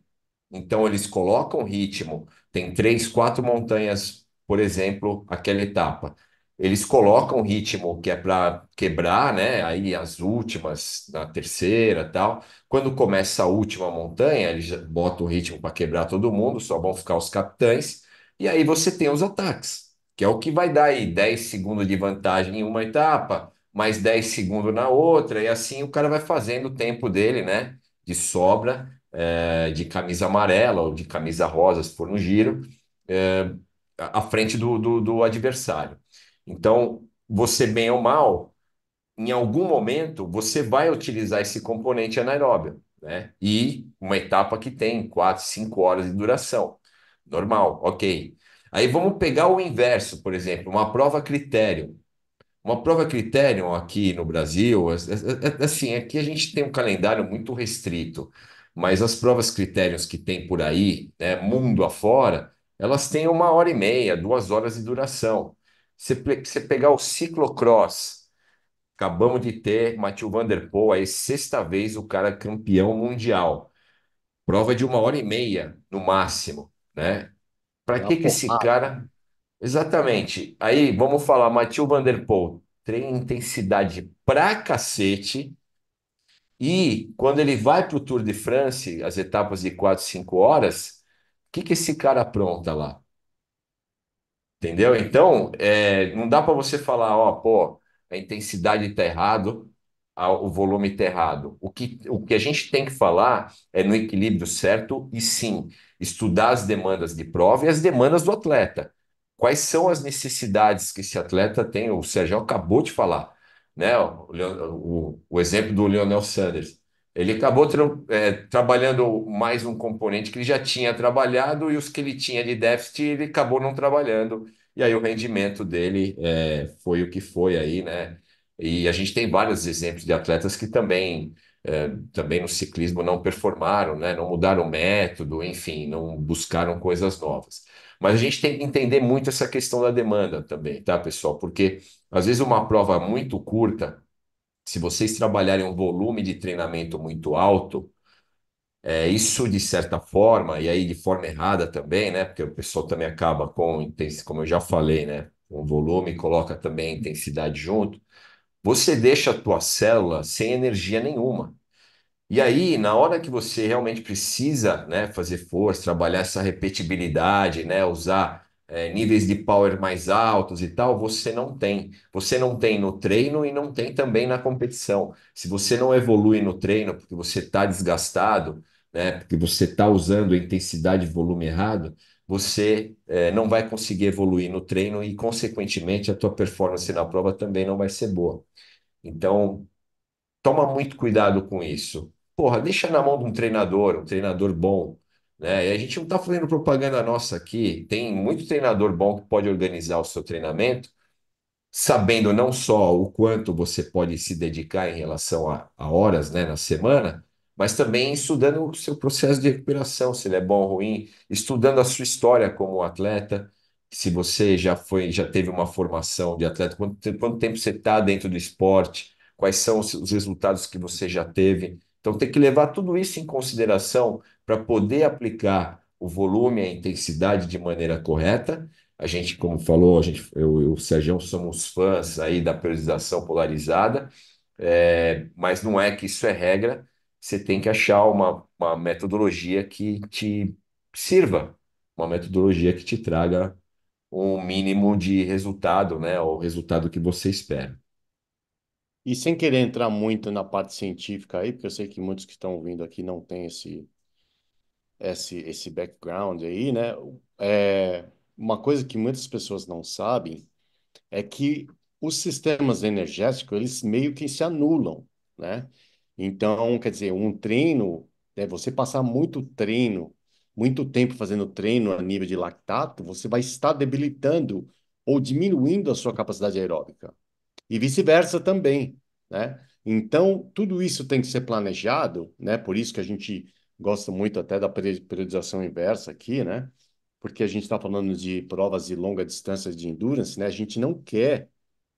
Então, eles colocam ritmo, tem 3, 4 montanhas, por exemplo, aquela etapa. Eles colocam ritmo que é para quebrar, né? Aí as últimas, na terceira, tal. Quando começa a última montanha, eles já botam o ritmo para quebrar todo mundo, só vão ficar os capitães. E aí você tem os ataques, que é o que vai dar aí 10 segundos de vantagem em uma etapa, mais 10 segundos na outra, e assim o cara vai fazendo o tempo dele, né? De sobra, de camisa amarela ou de camisa rosa, se for no giro, é, à frente do adversário. Então, você bem ou mal, em algum momento, você vai utilizar esse componente anaeróbio, né? E uma etapa que tem 4, 5 horas de duração. Normal, ok. Aí vamos pegar o inverso, por exemplo, uma prova critério. Uma prova critério aqui no Brasil, assim, aqui a gente tem um calendário muito restrito, mas as provas critérios que tem por aí, né, mundo afora, elas têm 1 hora e meia, 2 horas de duração. Você pegar o ciclocross, acabamos de ter Mathieu Van Der Poel, aí sexta vez o cara campeão mundial. Prova de 1 hora e meia, no máximo, né? Para É uma que esse porrada. cara Exatamente. Aí, vamos falar, Mathieu Van Der Poel treina intensidade pra cacete e quando ele vai para o Tour de France, as etapas de 4, 5 horas, o que que esse cara apronta lá? Entendeu? Então, não dá para você falar, ó, pô, a intensidade está errado, o volume está errado. O que a gente tem que falar é no equilíbrio certo e sim, estudar as demandas de prova e as demandas do atleta. Quais são as necessidades que esse atleta tem? O Sérgio acabou de falar, né? O exemplo do Lionel Sanders. Ele acabou trabalhando mais um componente que ele já tinha trabalhado e os que ele tinha de déficit ele acabou não trabalhando. E aí o rendimento dele foi o que foi aí, né? E a gente tem vários exemplos de atletas que também no ciclismo não performaram, né? Não mudaram o método, enfim, não buscaram coisas novas. Mas a gente tem que entender muito essa questão da demanda também, tá, pessoal? Porque às vezes uma prova muito curta, se vocês trabalharem um volume de treinamento muito alto, isso, de certa forma, e aí de forma errada também, né? Porque o pessoal também acaba com, como eu já falei, né? Com volume, coloca também a intensidade junto. Você deixa a tua célula sem energia nenhuma. E aí, na hora que você realmente precisa, né, fazer força, trabalhar essa repetibilidade, né, usar níveis de power mais altos e tal, você não tem. Você não tem no treino e não tem também na competição. Se você não evolui no treino porque você está desgastado, né, porque você está usando a intensidade e volume errado, você não vai conseguir evoluir no treino e, consequentemente, a tua performance na prova também não vai ser boa. Então, toma muito cuidado com isso. Porra, deixa na mão de um treinador bom, né? E a gente não está fazendo propaganda nossa aqui. Tem muito treinador bom que pode organizar o seu treinamento sabendo não só o quanto você pode se dedicar em relação a horas, né, na semana, mas também estudando o seu processo de recuperação, se ele é bom ou ruim, estudando a sua história como atleta, se você já teve uma formação de atleta, quanto tempo você está dentro do esporte, quais são os resultados que você já teve. Então, tem que levar tudo isso em consideração para poder aplicar o volume e a intensidade de maneira correta. A gente, como falou, eu e o Sérgio somos fãs aí da periodização polarizada, mas não é que isso é regra. Você tem que achar uma metodologia que te sirva, uma metodologia que te traga um mínimo de resultado, né? O resultado que você espera. E sem querer entrar muito na parte científica aí, porque eu sei que muitos que estão ouvindo aqui não têm esse background aí, né? Uma coisa que muitas pessoas não sabem é que os sistemas energéticos, eles meio que se anulam, né? Então, quer dizer, um treino, você passar muito tempo fazendo treino a nível de lactato, você vai estar debilitando ou diminuindo a sua capacidade aeróbica. E vice-versa também, né? Então, tudo isso tem que ser planejado, né? Por isso que a gente gosta muito até da periodização inversa aqui, né? Porque a gente está falando de provas de longa distância de endurance, né? A gente não quer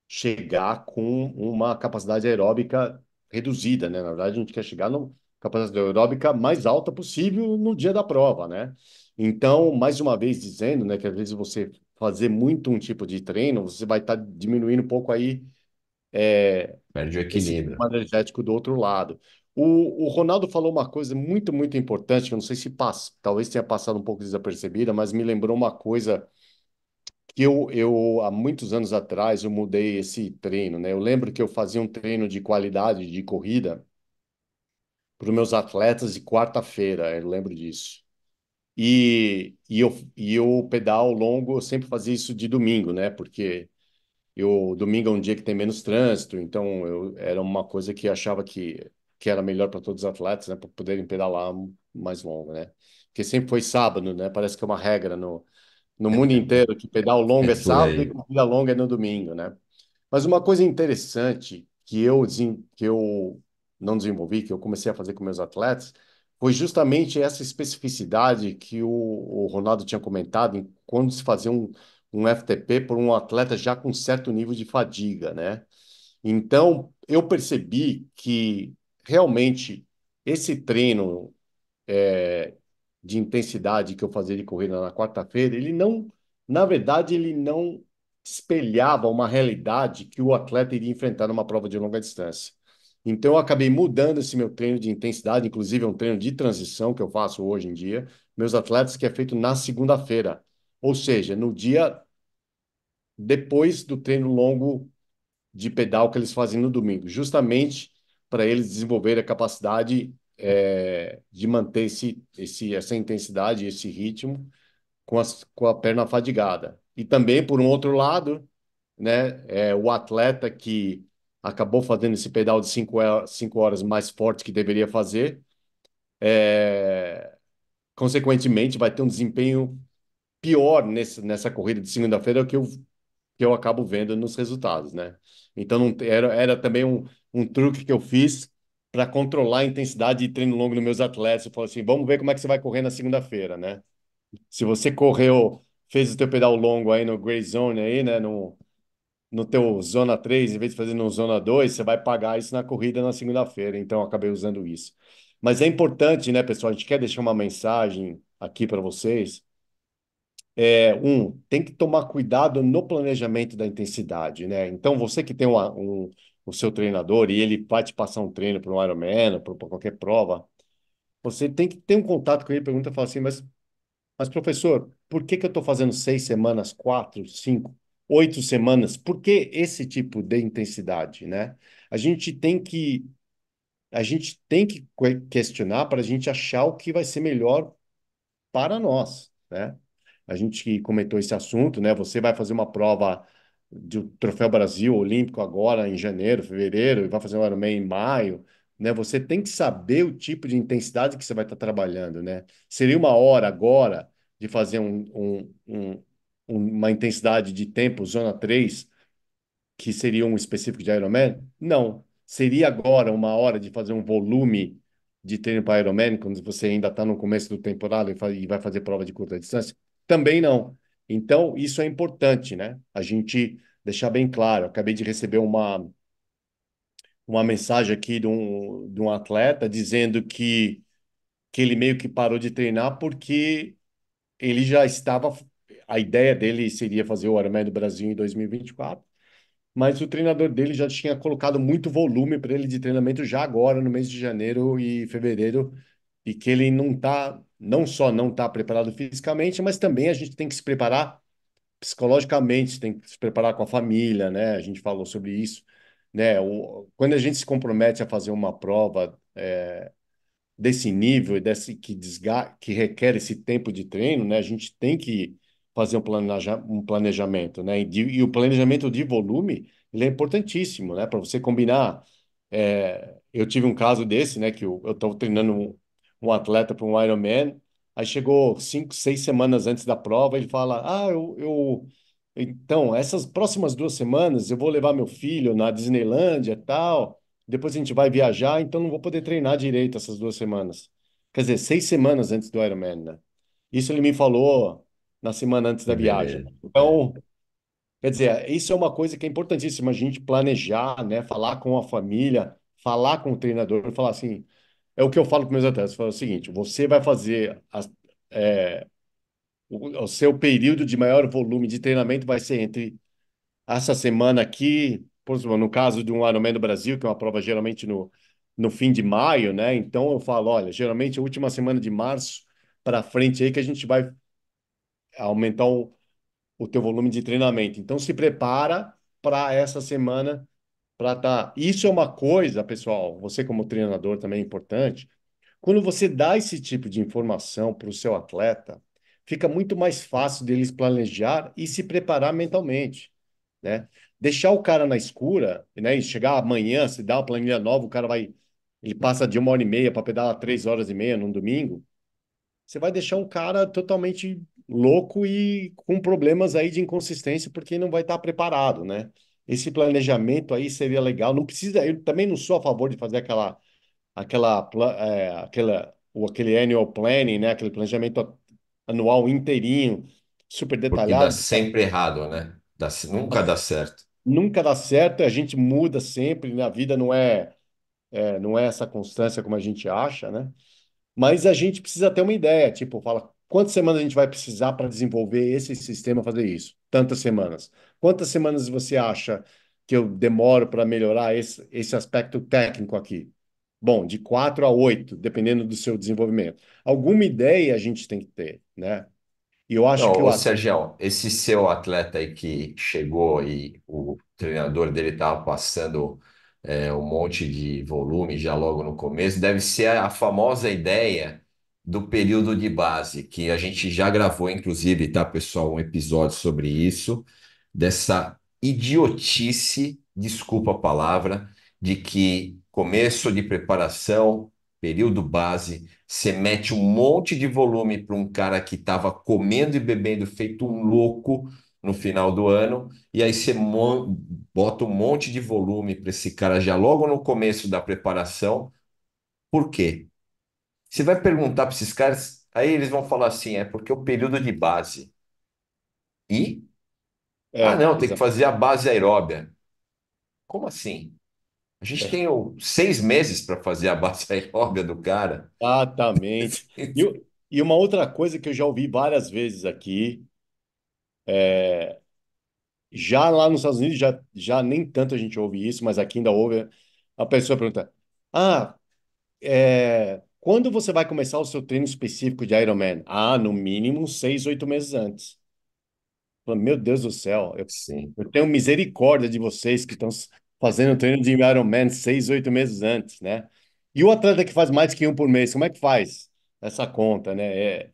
chegar com uma capacidade aeróbica reduzida, né? Na verdade, a gente quer chegar na capacidade aeróbica mais alta possível no dia da prova, né? Então, mais uma vez dizendo, né, que às vezes você fazer muito um tipo de treino, você vai estar diminuindo um pouco aí Perde o esse equilíbrio. sistema energético do outro lado. O Ronaldo falou uma coisa muito, muito importante, que eu não sei se passa, talvez tenha passado um pouco desapercebida, mas me lembrou uma coisa que há muitos anos atrás, eu mudei esse treino, né? Eu lembro que eu fazia um treino de qualidade de corrida para os meus atletas de quarta-feira, eu lembro disso. E eu pedal longo, eu sempre fazia isso de domingo, né? Porque domingo é um dia que tem menos trânsito, então era uma coisa que eu achava que era melhor para todos os atletas, né, para poderem pedalar mais longo, né? Porque sempre foi sábado, né? Parece que é uma regra no mundo inteiro que pedal longo É é por sábado e aí. corrida longa é no domingo, né? Mas uma coisa interessante que eu não desenvolvi, que eu comecei a fazer com meus atletas, foi justamente essa especificidade que o Ronaldo tinha comentado em quando se fazia um FTP por um atleta já com certo nível de fadiga, né? Então, eu percebi que realmente esse treino de intensidade que eu fazia de corrida na quarta-feira, ele Na verdade, ele não espelhava uma realidade que o atleta iria enfrentar numa prova de longa distância. Então, eu acabei mudando esse meu treino de intensidade, inclusive é um treino de transição que eu faço hoje em dia, meus atletas, que é feito na segunda-feira, ou seja, no dia depois do treino longo de pedal que eles fazem no domingo, justamente para eles desenvolverem a capacidade de manter essa intensidade, esse ritmo com a perna fadigada. E também, por um outro lado, né, o atleta que acabou fazendo esse pedal de 5 horas mais forte que deveria fazer, é, consequentemente, vai ter um desempenho pior nessa corrida de segunda-feira que eu acabo vendo nos resultados, né? Então, não, era também um truque que eu fiz para controlar a intensidade de treino longo nos meus atletas. Eu falo assim, vamos ver como é que você vai correr na segunda-feira, né? Se você correu, fez o teu pedal longo aí no Gray Zone aí, né, no teu Zona 3 em vez de fazer no Zona 2 você vai pagar isso na corrida na segunda-feira. Então, eu acabei usando isso. Mas é importante, né, pessoal? A gente quer deixar uma mensagem aqui para vocês. Tem que tomar cuidado no planejamento da intensidade, né? Então, você que tem o seu treinador e ele vai te passar um treino para um Ironman, para qualquer prova, você tem que ter um contato com ele, pergunta, fala assim, mas, professor, por que que eu estou fazendo 6 semanas, 4, 5, 8 semanas? Por que esse tipo de intensidade, né? A gente tem que, a gente tem que questionar para a gente achar o que vai ser melhor para nós, né? A gente que comentou esse assunto, né? Você vai fazer uma prova do Troféu Brasil Olímpico agora em janeiro, fevereiro, e vai fazer um Ironman em maio, né? Você tem que saber o tipo de intensidade que você vai estar trabalhando, né? Seria uma hora agora de fazer uma intensidade de tempo, zona 3 que seria um específico de Ironman? Não. Seria agora uma hora de fazer um volume de treino para Ironman, quando você ainda está no começo do temporada e vai fazer prova de curta distância? Também não. Então, isso é importante, né? A gente deixar bem claro. Eu acabei de receber uma mensagem aqui de um atleta dizendo que ele meio que parou de treinar porque ele já estava. A ideia dele seria fazer o Ironman do Brasil em 2024, mas o treinador dele já tinha colocado muito volume para ele de treinamento já agora, no mês de janeiro e fevereiro, e que ele não só não está preparado fisicamente, mas também a gente tem que se preparar psicologicamente, tem que se preparar com a família, né? A gente falou sobre isso, né? Quando a gente se compromete a fazer uma prova desse nível e que requer esse tempo de treino, né? A gente tem que fazer um planejamento, né? E o planejamento de volume, ele é importantíssimo, né? Para você combinar. Eu tive um caso desse, né? Que eu estava treinando um atleta para um Ironman, aí chegou 5, 6 semanas antes da prova, ele fala: então, essas próximas 2 semanas eu vou levar meu filho na Disneylândia e tal. Depois a gente vai viajar, então não vou poder treinar direito essas 2 semanas. Quer dizer, 6 semanas antes do Ironman, né? Isso ele me falou na semana antes da viagem. Fevereiro. É. Então, quer dizer, isso é uma coisa que é importantíssima, a gente planejar, né? Falar com a família, falar com o treinador, falar assim, é o que eu falo com meus atletas, eu falo o seguinte, você vai fazer o seu período de maior volume de treinamento vai ser entre essa semana aqui, por exemplo, no caso de um Ironman do Brasil, que é uma prova geralmente no fim de maio, né? Então eu falo, olha, geralmente a última semana de março para frente aí que a gente vai aumentar o teu volume de treinamento. Então se prepara para essa semana para tá. Isso é uma coisa, pessoal, você como treinador também é importante. Quando você dá esse tipo de informação para o seu atleta, fica muito mais fácil deles planejar e se preparar mentalmente, né? Deixar o cara na escura, né? E chegar amanhã, se dá uma planilha nova, ele passa de 1 hora e meia para pedalar 3 horas e meia num domingo, você vai deixar um cara totalmente louco e com problemas aí de inconsistência, porque não vai estar preparado, né? Esse planejamento aí seria legal. Não precisa, eu também não sou a favor de fazer aquele annual planning, né? Aquele planejamento anual inteirinho, super Porque dá detalhado. sempre errado, né? Nunca dá certo. Nunca dá certo, a gente muda sempre, né? A vida não é essa constância como a gente acha, né? Mas a gente precisa ter uma ideia, tipo, quantas semanas a gente vai precisar para desenvolver esse sistema, fazer isso? Tantas semanas. Quantas semanas você acha que eu demoro para melhorar esse aspecto técnico aqui? Bom, de 4 a 8, dependendo do seu desenvolvimento. Alguma ideia a gente tem que ter, né? E eu acho que Não, o ô atleta. Sergião, esse seu atleta aí que chegou e o treinador dele estava passando um monte de volume já logo no começo, deve ser a famosa ideia do período de base, que a gente já gravou, inclusive, tá, pessoal, um episódio sobre isso, dessa idiotice, desculpa a palavra, de que começo de preparação, período base. Você mete um monte de volume para um cara que estava comendo e bebendo feito um louco no final do ano, e aí você bota um monte de volume para esse cara já logo no começo da preparação. Por quê? Você vai perguntar para esses caras, aí eles vão falar assim: é porque o período de base. E? Ah, É, não, tem que exato. fazer a base aeróbia. Como assim? A gente tem 6 meses para fazer a base aeróbia do cara. Exatamente. E uma outra coisa que eu já ouvi várias vezes aqui, já lá nos Estados Unidos, já nem tanto a gente ouve isso, mas aqui ainda ouve. A pessoa pergunta: Ah, quando você vai começar o seu treino específico de Ironman? Ah, no mínimo 6, 8 meses antes. Falo, meu Deus do céu, Sim. eu tenho misericórdia de vocês que estão fazendo treino de Ironman 6, 8 meses antes, né? E o atleta que faz mais que um por mês, como é que faz essa conta, né?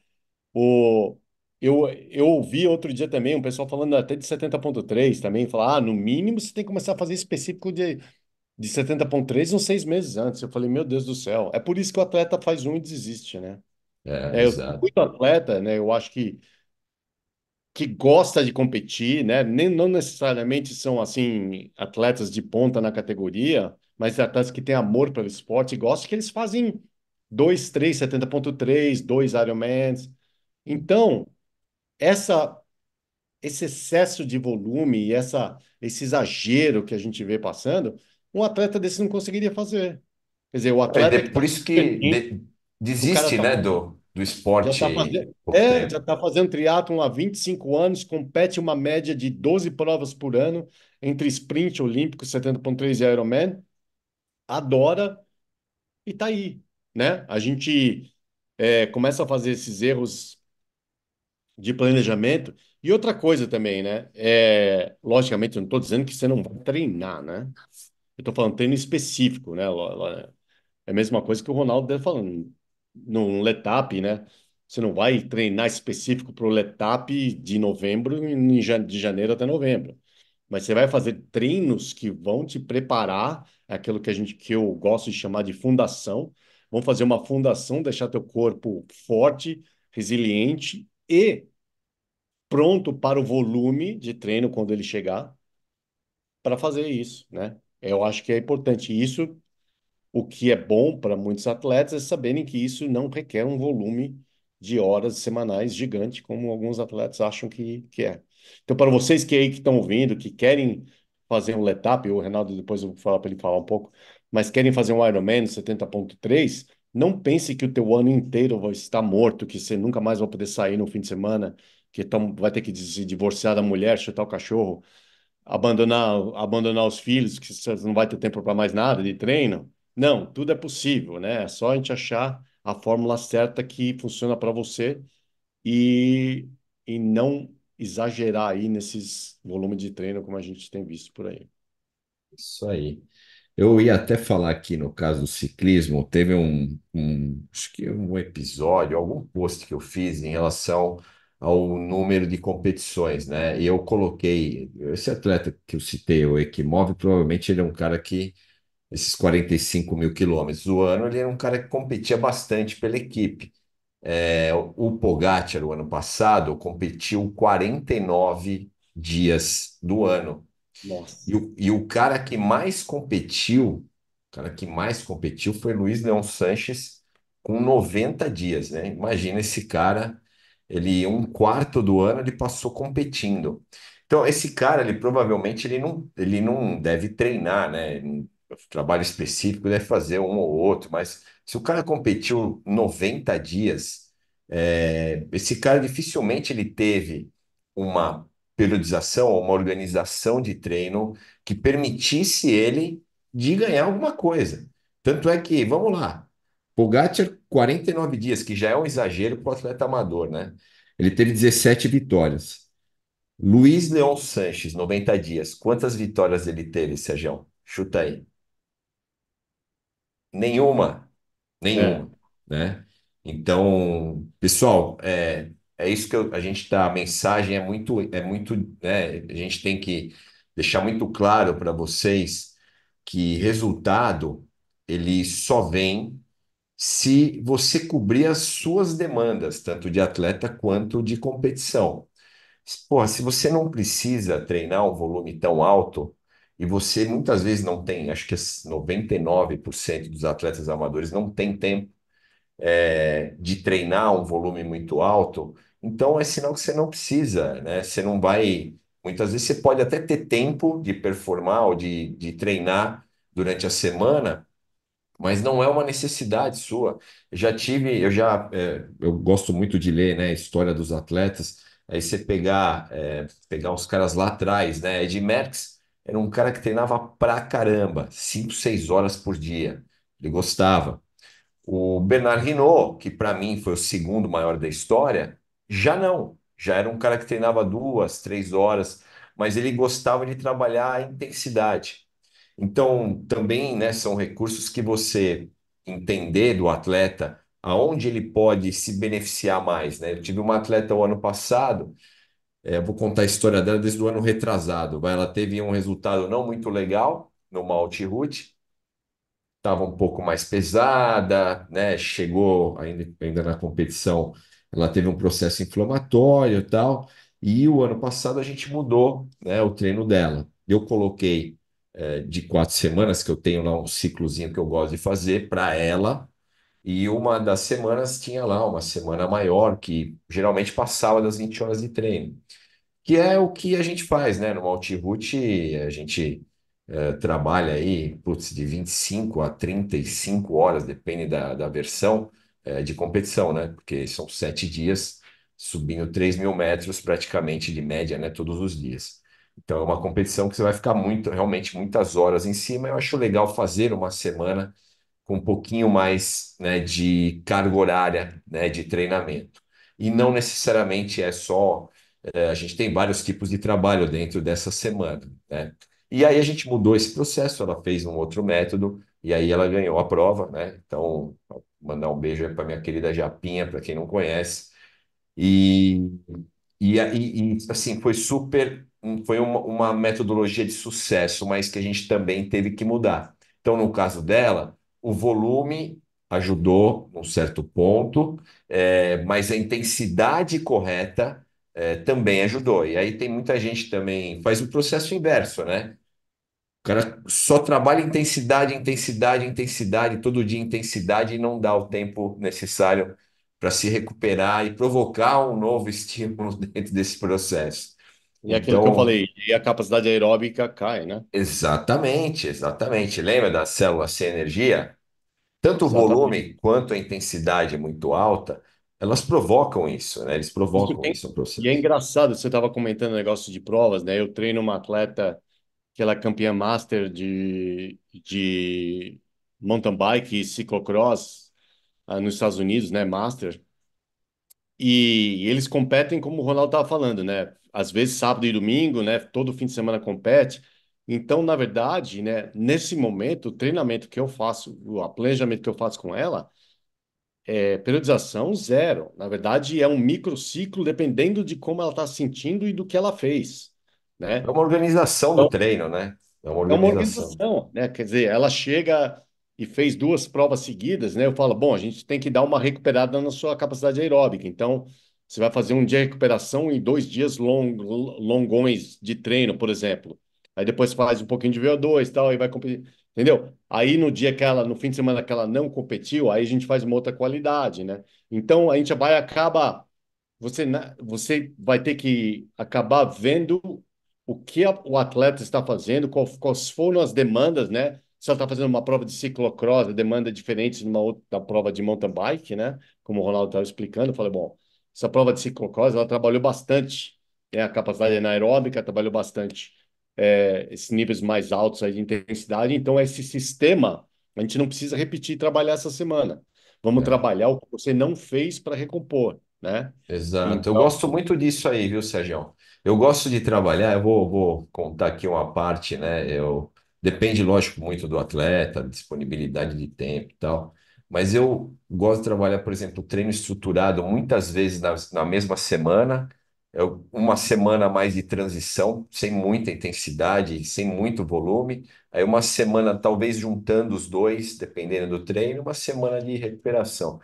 O, eu ouvi outro dia também um pessoal falando até de 70,3 também, falar, no mínimo você tem que começar a fazer específico de 70,3 uns 6 meses antes. Eu falei, meu Deus do céu. É por isso que o atleta faz um e desiste, né? Eu tenho Exato. muito atleta, né? Eu acho que gosta de competir, né? Nem, não necessariamente são, assim, atletas de ponta na categoria, mas atletas que têm amor pelo esporte e gostam que eles fazem 2, 3, 70,3 dois Ironmans. Então, essa esse excesso de volume e esse exagero que a gente vê passando, um atleta desse não conseguiria fazer. Quer dizer, o atleta que está Por isso que o cara desiste, tá, né, do já está esporte fazendo, pouco tempo. já tá fazendo triatlon há 25 anos, compete uma média de 12 provas por ano entre sprint olímpico, 70,3 e Ironman, adora e tá aí, né? A gente começa a fazer esses erros de planejamento. E outra coisa também, né? Logicamente, eu não estou dizendo que você não vai treinar, né? Eu estou falando treino específico, né? É a mesma coisa que o Ronaldo deve falando. No Letap, né? Você não vai treinar específico para o Letap de novembro, de janeiro até novembro. Mas você vai fazer treinos que vão te preparar, aquilo que eu gosto de chamar de fundação. Vão fazer uma fundação, deixar teu corpo forte, resiliente e pronto para o volume de treino quando ele chegar para fazer isso, né? Eu acho que é importante isso. O que é bom para muitos atletas é saberem que isso não requer um volume de horas semanais gigante, como alguns atletas acham que é. Então, para vocês que aí que estão ouvindo, que querem fazer um letap, o Reinaldo depois eu vou falar para ele falar um pouco, mas querem fazer um Ironman 70,3, não pense que o teu ano inteiro vai estar morto, que você nunca mais vai poder sair no fim de semana, vai ter que se divorciar da mulher, chutar o cachorro, abandonar os filhos, que você não vai ter tempo para mais nada de treino. Não, tudo é possível, né? É só a gente achar a fórmula certa que funciona para você e, e não exagerar aí nesses volumes de treino como a gente tem visto por aí. Isso aí. Eu ia até falar aqui no caso do ciclismo, teve acho que um episódio, algum post que eu fiz em relação ao número de competições, né? E eu coloquei, esse atleta que eu citei, o Ekimov, provavelmente ele é um cara que, esses 45 mil quilômetros do ano, ele era um cara que competia bastante pela equipe. O Pogacar, o ano passado, competiu 49 dias do ano. Nossa, E o cara que mais competiu, o cara que mais competiu foi Luiz Leão Sanches com 90 dias, né? Imagina esse cara, ele um quarto do ano ele passou competindo. Então, esse cara, ele provavelmente ele não deve treinar, né? Trabalho específico deve fazer um ou outro, mas se o cara competiu 90 dias, Esse cara dificilmente ele teve uma periodização, uma organização de treino que permitisse ele de ganhar alguma coisa. Tanto é que, vamos lá, Pogacar, 49 dias, que já é um exagero para o atleta amador, né? Ele teve 17 vitórias. Luiz Leon Sanches, 90 dias. Quantas vitórias ele teve, Sérgio? Chuta aí. Nenhuma. É. Nenhuma, né? Então, pessoal, é isso que a gente tá. A mensagem é muito, né? A gente tem que deixar muito claro para vocês que resultado ele só vem se você cobrir as suas demandas, tanto de atleta quanto de competição. Porra, se você não precisa treinar um volume tão alto, e você muitas vezes não tem, acho que 99% dos atletas amadores não tem tempo de treinar um volume muito alto, então é sinal que você não precisa, né? Você não vai. Muitas vezes você pode até ter tempo de performar ou de treinar durante a semana, mas não é uma necessidade sua. Eu gosto muito de ler, né, a história dos atletas. Aí você pegar os caras lá atrás, né? Ed Merckx era um cara que treinava pra caramba, 5, 6 horas por dia. Ele gostava. O Bernard Hinault, que para mim foi o segundo maior da história, já não. Já era um cara que treinava 2, 3 horas, mas ele gostava de trabalhar a intensidade. Então, também, né, são recursos que você entender do atleta aonde ele pode se beneficiar mais, né? Eu tive uma atleta o ano passado, eu vou contar a história dela desde o ano retrasado. Ela teve um resultado não muito legal no Multi-Route, estava um pouco mais pesada, né? Chegou ainda na competição, ela teve um processo inflamatório e tal. E o ano passado a gente mudou, né, o treino dela. Eu coloquei de 4 semanas, que eu tenho lá um ciclozinho que eu gosto de fazer para ela. E uma das semanas tinha lá uma semana maior, que geralmente passava das 20 horas de treino. Que é o que a gente faz, né? No Multi-Route, a gente trabalha aí, putz, de 25 a 35 horas, depende da versão de competição, né? Porque são 7 dias subindo 3.000 metros praticamente de média, né? Todos os dias. Então é uma competição que você vai ficar muito, realmente muitas horas em cima. Eu acho legal fazer uma semana com um pouquinho mais, né, de carga horária, né, de treinamento. E não necessariamente é só a gente tem vários tipos de trabalho dentro dessa semana, né? E aí a gente mudou esse processo, ela fez um outro método e aí ela ganhou a prova, né? Então, mandar um beijo para minha querida Japinha, para quem não conhece. E, assim, foi uma metodologia de sucesso, mas que a gente também teve que mudar. Então, no caso dela, o volume ajudou num certo ponto, mas a intensidade correta também ajudou. E aí tem muita gente também faz o processo inverso, né? O cara só trabalha intensidade, intensidade, intensidade, todo dia intensidade e não dá o tempo necessário para se recuperar e provocar um novo estímulo dentro desse processo. E é aquilo que eu Então, falei, e a capacidade aeróbica cai, né? exatamente, exatamente. Lembra da célula sem energia? Tanto o Exatamente. volume quanto a intensidade muito alta, elas provocam isso, né? Eles Isso provocam tem, isso no e é processo. engraçado, você estava comentando o negócio de provas, né? Eu treino uma atleta que ela é campeã master de mountain bike e ciclocross nos Estados Unidos, né? Master. E eles competem como o Ronaldo estava falando, né? Às vezes sábado e domingo, né? Todo fim de semana compete. Então, na verdade, né? Nesse momento, o treinamento que eu faço, o planejamento que eu faço com ela é periodização zero. Na verdade, é um microciclo dependendo de como ela está se sentindo e do que ela fez, É né? uma organização do Então, treino, né? É uma é uma organização. organização, né? Quer dizer, ela chega e fez duas provas seguidas, né? Eu falo, bom, a gente tem que dar uma recuperada na sua capacidade aeróbica. Então, você vai fazer um dia de recuperação e 2 dias longões de treino, por exemplo. Aí depois faz um pouquinho de VO2 e tal, aí vai competir. Entendeu? Aí no dia que ela, no fim de semana que ela não competiu, aí a gente faz uma outra qualidade, né? Então a gente vai acaba você vai ter que acabar vendo o que o atleta está fazendo, quais foram as demandas, né? se ela está fazendo uma prova de ciclocross, a demanda é diferente de uma outra prova de mountain bike, né? Como o Ronaldo estava explicando, eu falei, bom, essa prova de ciclocross, ela trabalhou bastante, né? A capacidade anaeróbica trabalhou bastante, esses níveis mais altos aí de intensidade. Então, esse sistema, a gente não precisa repetir e trabalhar essa semana. Vamos É. trabalhar o que você não fez para recompor, né? Exato. Eu Então, gosto muito disso aí, viu, Sérgio? Eu gosto de trabalhar, vou contar aqui uma parte, né? Depende, lógico, muito do atleta, disponibilidade de tempo e tal, mas eu gosto de trabalhar, por exemplo, treino estruturado muitas vezes na mesma semana, uma semana mais de transição, sem muita intensidade, sem muito volume, aí uma semana talvez juntando os dois, dependendo do treino, uma semana de recuperação.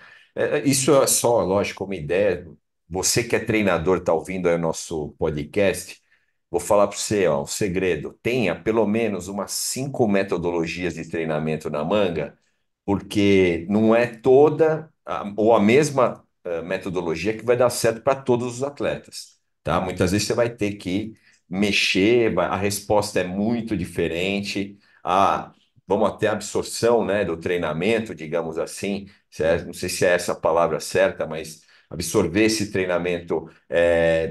Isso é só, lógico, uma ideia. Você que é treinador, está ouvindo aí o nosso podcast, vou falar para você, ó, um segredo. Tenha pelo menos umas 5 metodologias de treinamento na manga, porque não é toda ou a mesma metodologia que vai dar certo para todos os atletas, tá? Muitas vezes você vai ter que mexer, a resposta é muito diferente, vamos até a absorção, né, do treinamento, digamos assim, não sei se é essa a palavra certa, mas absorver esse treinamento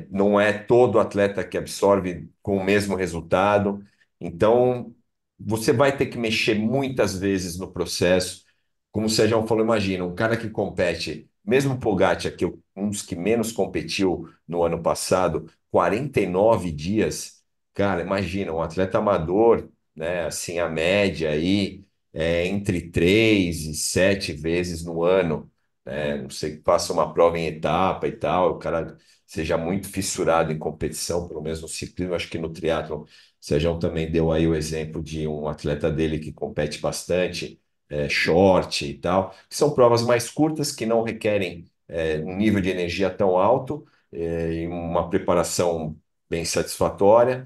não é todo atleta que absorve com o mesmo resultado. Então, você vai ter que mexer muitas vezes no processo. Como o Sérgio falou, imagina, um cara que compete, mesmo o Pogacar, que é um dos que menos competiu no ano passado, 49 dias, cara, imagina, um atleta amador, né, assim, a média aí entre 3 e 7 vezes no ano, né? Não sei que faça uma prova em etapa e tal, o cara seja muito fissurado em competição, pelo menos no ciclismo, acho que no triatlo, o Sérgio também deu aí o exemplo de um atleta dele que compete bastante, short e tal, que são provas mais curtas, que não requerem um nível de energia tão alto, e uma preparação bem satisfatória.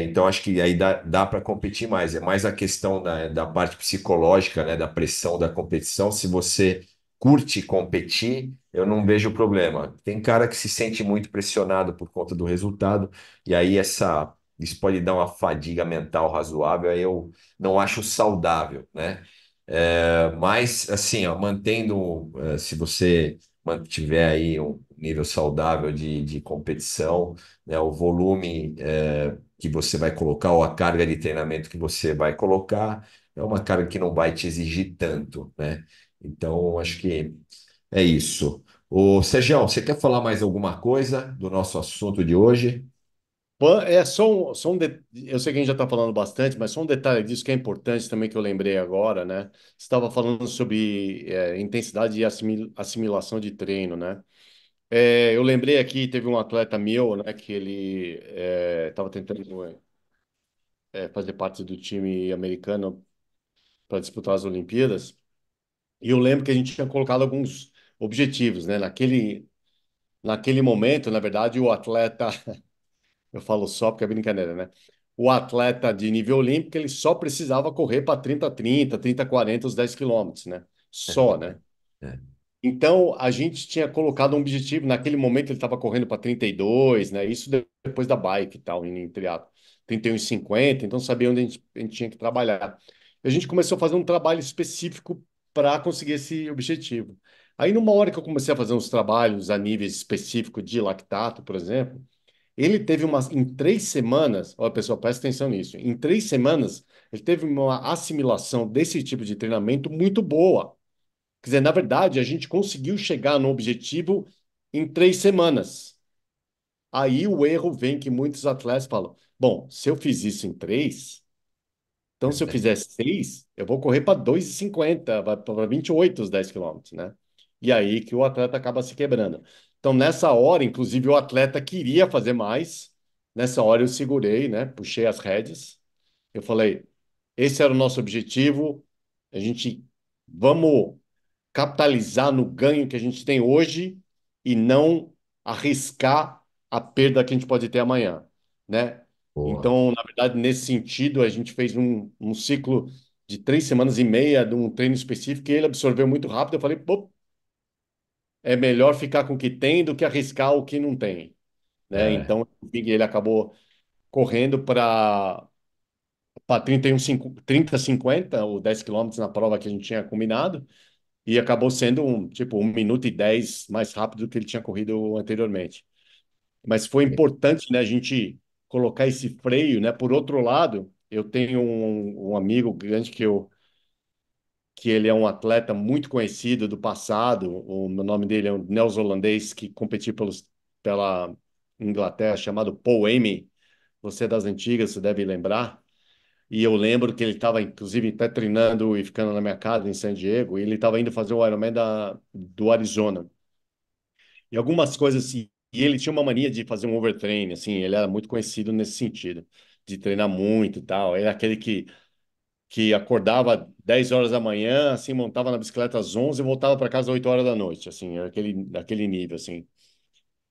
Então, acho que aí dá para competir mais. É mais a questão da parte psicológica, né, da pressão da competição. Se você curte competir, eu não vejo problema. Tem cara que se sente muito pressionado por conta do resultado, e aí isso pode dar uma fadiga mental razoável, aí eu não acho saudável, né? Mas, assim, ó, se você mantiver aí um nível saudável de competição, né, o volume que você vai colocar, ou a carga de treinamento que você vai colocar, é uma carga que não vai te exigir tanto, né? Então, acho que é isso. Ô, Sérgio, você quer falar mais alguma coisa do nosso assunto de hoje? É eu sei que a gente já está falando bastante, mas só um detalhe disso que é importante também que eu lembrei agora, né? Você estava falando sobre intensidade e assimilação de treino, né? Eu lembrei aqui, teve um atleta meu, né, que ele estava tentando fazer parte do time americano para disputar as Olimpíadas, e eu lembro que a gente tinha colocado alguns objetivos, né? Naquele momento, na verdade, o atleta eu falo só porque é brincadeira, né? O atleta de nível olímpico, ele só precisava correr para 30-40 os 10 quilômetros, né? Só, né? É, Então, a gente tinha colocado um objetivo, naquele momento ele estava correndo para 32, né? Isso depois da bike e tal, em triatlo. 31,50, então sabia onde a gente tinha que trabalhar. E a gente começou a fazer um trabalho específico para conseguir esse objetivo. Aí, numa hora que eu comecei a fazer uns trabalhos a nível específico de lactato, por exemplo, ele teve em 3 semanas, ó, pessoal, presta atenção nisso. Em 3 semanas, ele teve uma assimilação desse tipo de treinamento muito boa. Quer dizer, na verdade, a gente conseguiu chegar no objetivo em 3 semanas. Aí o erro vem que muitos atletas falam: bom, se eu fiz isso em três, então se eu fizer seis, eu vou correr para 2,50, para 28 os 10 quilômetros, né? E aí que o atleta acaba se quebrando. Então, nessa hora, inclusive, o atleta queria fazer mais. Nessa hora eu segurei, né? Puxei as rédeas. Eu falei: esse era o nosso objetivo. A gente vamos capitalizar no ganho que a gente tem hoje e não arriscar a perda que a gente pode ter amanhã, né? boa. Então, na verdade, nesse sentido, a gente fez um ciclo de 3 semanas e meia de um treino específico e ele absorveu muito rápido. Eu falei, pô, é melhor ficar com o que tem do que arriscar o que não tem, né? É, Então, enfim, ele acabou correndo para para 30, 50, ou 10 quilômetros na prova que a gente tinha combinado, e acabou sendo tipo 1 minuto e 10 mais rápido do que ele tinha corrido anteriormente. Mas foi importante, né, a gente colocar esse freio, né? Por outro lado, eu tenho um amigo grande que ele é um atleta muito conhecido do passado. O nome dele é um neozelandês que competiu pela Inglaterra, chamado Paul Amy. Você é das antigas, você deve lembrar. E eu lembro que ele estava, inclusive, até treinando e ficando na minha casa em San Diego, e ele estava indo fazer o Ironman do Arizona. E algumas coisas assim, e ele tinha uma mania de fazer um overtraining, assim, ele era muito conhecido nesse sentido, de treinar muito e tal. Ele era aquele que acordava 10 horas da manhã, assim, montava na bicicleta às 11 e voltava para casa às 8 horas da noite, assim, era aquele nível, assim.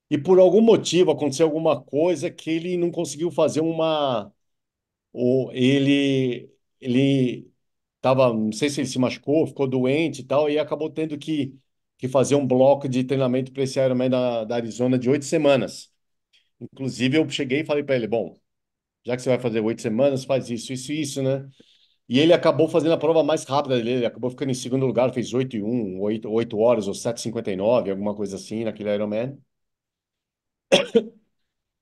E por algum motivo aconteceu alguma coisa que ele não conseguiu fazer ou ele tava, não sei se ele se machucou, ficou doente e tal, e acabou tendo que fazer um bloco de treinamento para esse Ironman da Arizona de 8 semanas. Inclusive, eu cheguei e falei para ele, bom, já que você vai fazer 8 semanas, faz isso, isso e isso, né? E ele acabou fazendo a prova mais rápida dele, ele acabou ficando em segundo lugar, fez 8:01, 8 horas ou 7:59, alguma coisa assim, naquele Ironman.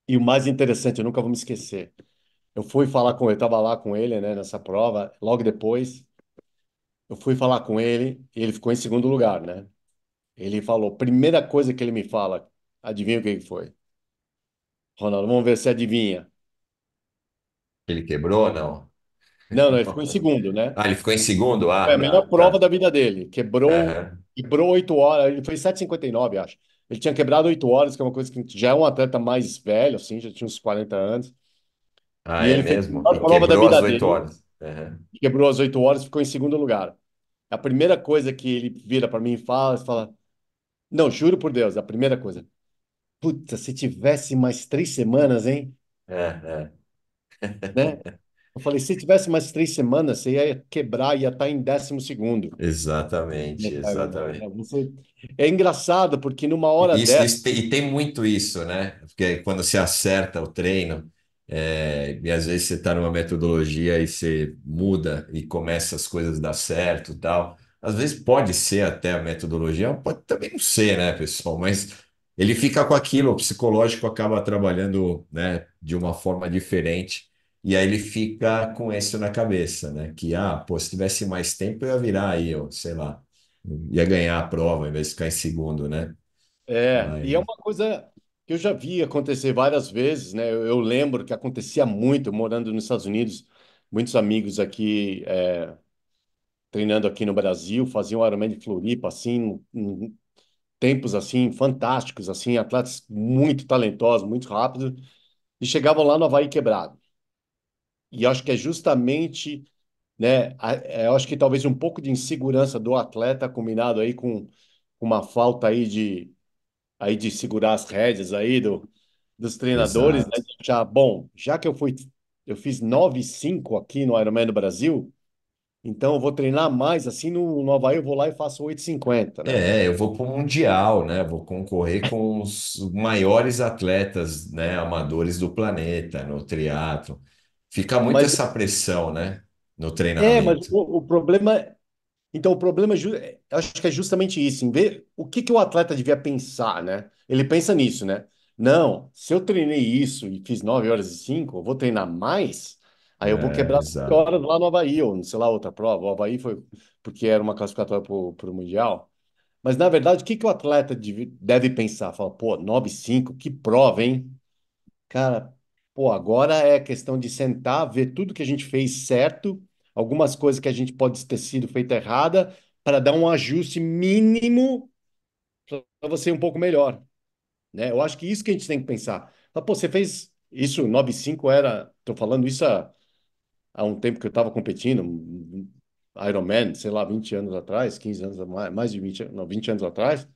E o mais interessante, eu nunca vou me esquecer, eu fui falar com ele, estava lá com ele, né, nessa prova, logo depois, eu fui falar com ele e ele ficou em segundo lugar, né? Ele falou, primeira coisa que ele me fala, adivinha o que que foi? Ronaldo, vamos ver se adivinha. Ele quebrou ou não? Não, não, ele ficou em segundo, né? Ah, ele ficou em segundo? Foi Ah, a melhor tá, prova tá. da vida dele. Aham. Quebrou 8 horas, ele fez 7:59, acho. Ele tinha quebrado 8 horas, que é uma coisa que já é um atleta mais velho, assim, já tinha uns 40 anos. Ah, E é ele fez a mesmo? melhor E prova da quebrou às vida 8 dele, horas. Aham. quebrou as 8 horas, ficou em segundo lugar. A primeira coisa que ele vira para mim e fala, não, juro por Deus, a primeira coisa, puta, se tivesse mais 3 semanas, hein? É, Né? Eu falei, se tivesse mais 3 semanas, você ia quebrar, ia estar em 12º. exatamente, Né? exatamente. É engraçado, porque numa hora dessa, E tem muito isso, né? Porque quando você acerta o treino, e às vezes você está numa metodologia e você muda e começa as coisas a dar certo e tal. Às vezes pode ser até a metodologia, pode também não ser, né, pessoal? Mas ele fica com aquilo, o psicológico acaba trabalhando, né, de uma forma diferente. E aí ele fica com isso na cabeça, né? Que, pô, se tivesse mais tempo, eu ia virar aí, ó, sei lá, ia ganhar a prova, em vez de ficar em segundo, né? e é Mas, uma coisa que eu já vi acontecer várias vezes, né? Eu lembro que acontecia muito morando nos Estados Unidos, muitos amigos aqui treinando aqui no Brasil, faziam Ironman de Floripa, assim, em tempos assim fantásticos, assim, atletas muito talentosos, muito rápidos, e chegavam lá no Havaí quebrado. E acho que é justamente, né, eu acho que talvez um pouco de insegurança do atleta combinado aí com uma falta aí de segurar as rédeas aí dos treinadores, né? exato. De achar, bom, já que eu fiz 9:05 aqui no Ironman do Brasil, então eu vou treinar mais, assim no Havaí eu vou lá e faço 8:50, né? Eu vou para o Mundial, né? Vou concorrer com os maiores atletas, né, amadores do planeta no triatlo. Fica muito Mas essa pressão, né, no mas treinamento. o problema, então o problema eu acho que é justamente isso, em ver o que que o atleta devia pensar, né? Ele pensa nisso, né? Não, se eu treinei isso e fiz 9:05, eu vou treinar mais, aí eu vou É, quebrar 9 exato. horas lá no Havaí, ou não sei lá, outra prova. O Havaí foi porque era uma classificatória para o Mundial. Mas, na verdade, o que que o atleta deve pensar? Fala, pô, 9:05, que prova, hein? Cara, pô, agora é questão de sentar, ver tudo que a gente fez certo, algumas coisas que a gente pode ter sido feita errada, para dar um ajuste mínimo para você ir um pouco melhor, né? Eu acho que isso que a gente tem que pensar. Fala, pô, você fez isso, 9:05 era, tô falando isso há um tempo que eu estava competindo, Ironman, sei lá, 20 anos atrás, 15 anos, mais de 20, não, 20 anos atrás,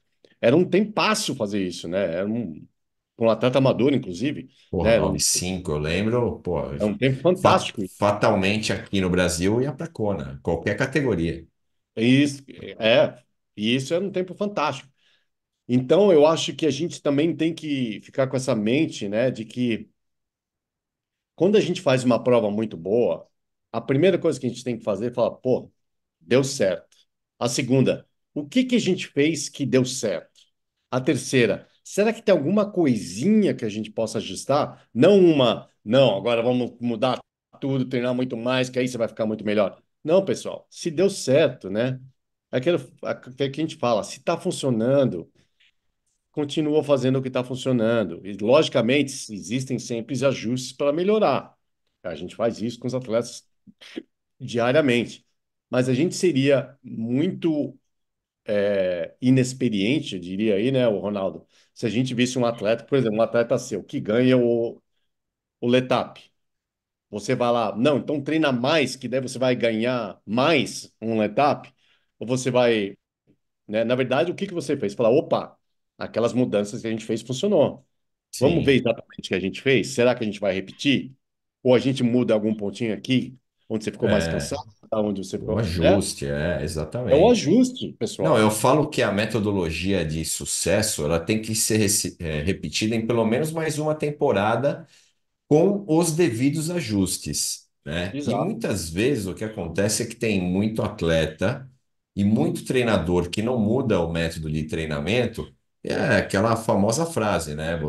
era um tempasso fazer isso, né? Um atleta amador, inclusive, Porra, né? 9,5, eu lembro, pô, É um tempo fantástico. fatalmente aqui no Brasil ia para Kona, qualquer categoria. Isso, e isso é um tempo fantástico. Então, eu acho que a gente também tem que ficar com essa mente, né, de que quando a gente faz uma prova muito boa, A primeira coisa que a gente tem que fazer é falar, pô, deu certo. A segunda, o que que a gente fez que deu certo? A terceira, será que tem alguma coisinha que a gente possa ajustar? Não, agora vamos mudar tudo, treinar muito mais, que aí você vai ficar muito melhor. Não, pessoal, se deu certo, né? Aquilo que a gente fala, se está funcionando, continua fazendo o que está funcionando. E, logicamente, existem sempre ajustes para melhorar. A gente faz isso com os atletas diariamente. Mas a gente seria muito inexperiente, eu diria aí, né, o Ronaldo, se a gente visse um atleta, por exemplo, um atleta seu que ganha o Letap. Você vai lá, não, então treina mais, que daí você vai ganhar mais um Letap, ou você vai, né? Na verdade, o que que você fez? Falar, opa, aquelas mudanças que a gente fez funcionou. Vamos ver Sim. exatamente o que a gente fez? Será que a gente vai repetir? Ou a gente muda algum pontinho aqui, onde você ficou mais É, cansado, onde você o ficou. É, ajuste, é o exatamente. ajuste, Não, eu pessoal. falo que a metodologia de sucesso ela tem que ser repetida em pelo menos mais uma temporada com os devidos ajustes, né? E Exato. muitas vezes o que acontece é que tem muito atleta e muito treinador que não muda o método de treinamento. É aquela famosa frase, né?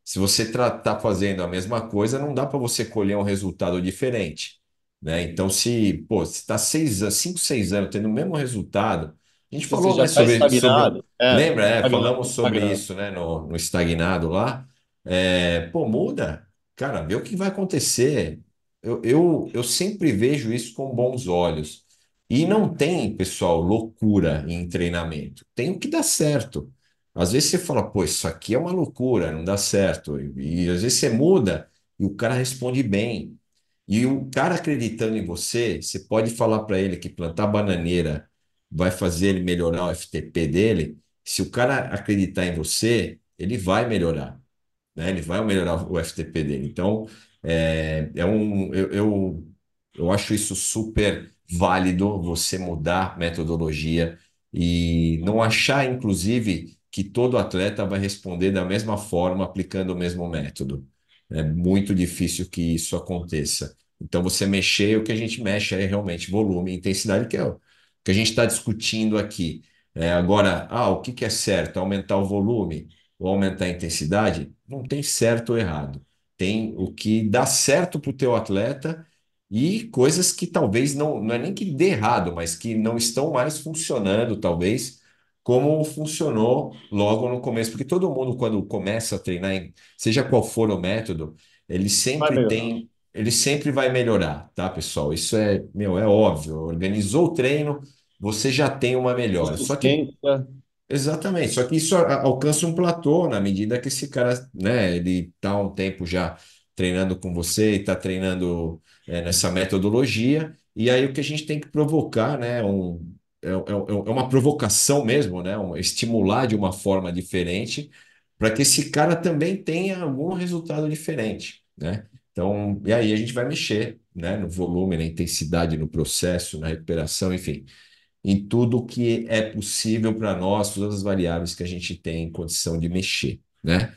Se você tá fazendo a mesma coisa, não dá para você colher um resultado diferente, né? Então, se está 5, 6 anos tendo o mesmo resultado, a gente Se você falou, já né, está sobre, estagnado, lembra? estagnado, Falamos sobre estagnado. isso, né, no estagnado lá. Pô, muda. Cara, vê o que vai acontecer. Eu sempre vejo isso com bons olhos. E não tem, pessoal, loucura em treinamento. Tem o que dá certo. Às vezes você fala, pô, isso aqui é uma loucura, não dá certo. E às vezes você muda e o cara responde bem. E o cara acreditando em você, você pode falar para ele que plantar bananeira vai fazer ele melhorar o FTP dele. Se o cara acreditar em você, ele vai melhorar, né? Ele vai melhorar o FTP dele. Então, eu acho isso super válido, você mudar a metodologia e não achar, inclusive, que todo atleta vai responder da mesma forma aplicando o mesmo método. É muito difícil que isso aconteça. Então, você mexer, o que a gente mexe é realmente volume e intensidade, que é o que a gente está discutindo aqui. Agora, o que que é certo? Aumentar o volume ou aumentar a intensidade? Não tem certo ou errado. Tem o que dá certo para o teu atleta e coisas que talvez não é nem que dê errado, mas que não estão mais funcionando, talvez, como funcionou logo no começo. Porque todo mundo, quando começa a treinar, seja qual for o método, Vai melhorar. ele sempre vai melhorar, tá, pessoal? Isso é óbvio. Organizou o treino, você já tem uma melhora. Só que Consistência. exatamente, só que isso alcança um platô na medida que esse cara, né, ele está há um tempo já treinando com você e está treinando nessa metodologia, e aí o que a gente tem que provocar, né, é uma provocação mesmo, né, estimular de uma forma diferente para que esse cara também tenha algum resultado diferente, né? Então, e aí a gente vai mexer, né, no volume, na intensidade, no processo, na recuperação, enfim em tudo que é possível para nós, todas as variáveis que a gente tem condição de mexer, né?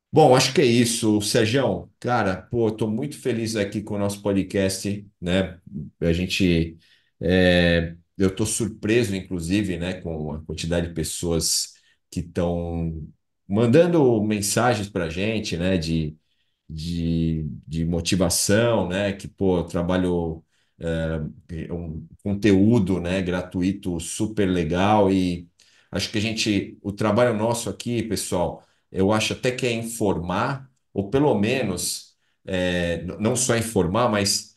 Bom, acho que é isso, Sergião. Cara, pô, estou muito feliz aqui com o nosso podcast, né? A gente, eu estou surpreso, inclusive, né, com a quantidade de pessoas que estão mandando mensagens para a gente, né, de motivação, né? Que, pô, eu trabalho um conteúdo, né, gratuito super legal e acho que o trabalho nosso aqui, pessoal, eu acho até que é informar, ou pelo menos, não só informar, mas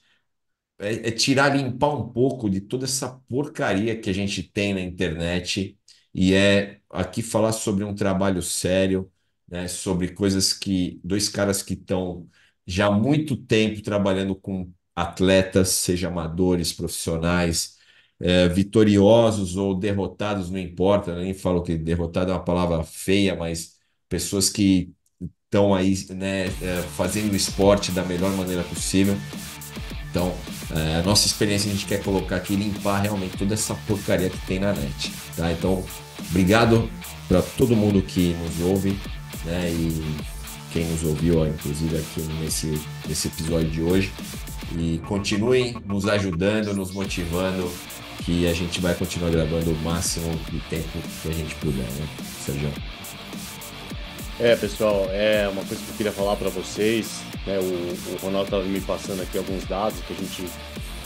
tirar, limpar um pouco de toda essa porcaria que a gente tem na internet e é aqui falar sobre um trabalho sério, né, sobre coisas que dois caras que estão já há muito tempo trabalhando com atletas, seja amadores, profissionais, vitoriosos ou derrotados, não importa, eu nem falo que derrotado é uma palavra feia, mas pessoas que estão aí, né, fazendo o esporte da melhor maneira possível. Então, a nossa experiência a gente quer colocar aqui e limpar realmente toda essa porcaria que tem na net, tá? Então, obrigado para todo mundo que nos ouve, né? E quem nos ouviu, ó, inclusive aqui nesse episódio de hoje. E continuem nos ajudando, nos motivando, que a gente vai continuar gravando o máximo de tempo que a gente puder, né, Sérgio? Pessoal, é uma coisa que eu queria falar para vocês, né? O Ronaldo estava me passando aqui alguns dados que a gente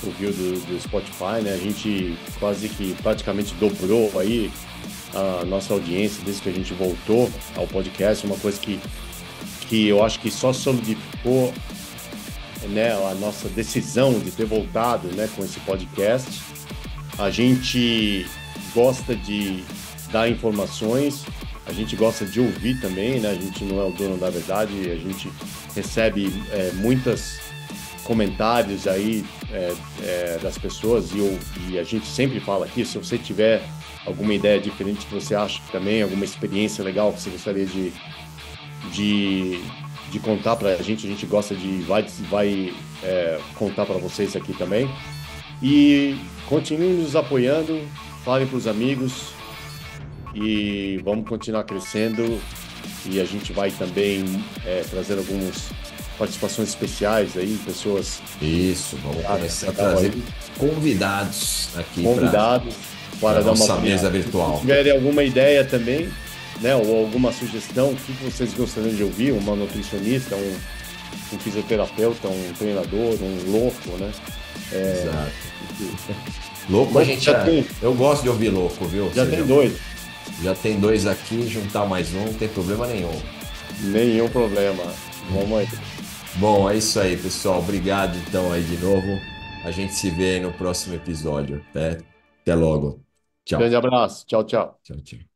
ouviu do Spotify, né? A gente quase que praticamente dobrou aí a nossa audiência desde que a gente voltou ao podcast, uma coisa que eu acho que só solidificou, né, a nossa decisão de ter voltado, né, com esse podcast. A gente gosta de dar informações, a gente gosta de ouvir também, né? A gente não é o dono da verdade, a gente recebe muitos comentários aí das pessoas e a gente sempre fala aqui, se você tiver alguma ideia diferente que você acha também, alguma experiência legal que você gostaria de, de contar para a gente gosta de vai contar para vocês aqui também. E continuem nos apoiando, falem para os amigos e vamos continuar crescendo. E a gente vai também trazer algumas participações especiais aí, pessoas Isso, vamos começar a trazer aí, convidados aqui convidados para para dar uma nossa mesa opinião. Se virtual. tiverem alguma ideia também, né, ou alguma sugestão, o que vocês gostariam de ouvir? Uma nutricionista, um fisioterapeuta, um treinador, um louco, né? Exato. Louco a Louco gente já já. tem, Eu gosto de ouvir louco, viu, já tem Sérgio? dois, Já tem dois aqui, juntar mais um, não tem problema nenhum. nenhum problema. Vamos aí. Bom, é isso aí, pessoal. Obrigado então aí de novo. A gente se vê no próximo episódio. Até logo. Grande Tchau. abraço. Tchau, tchau. Tchau, tchau.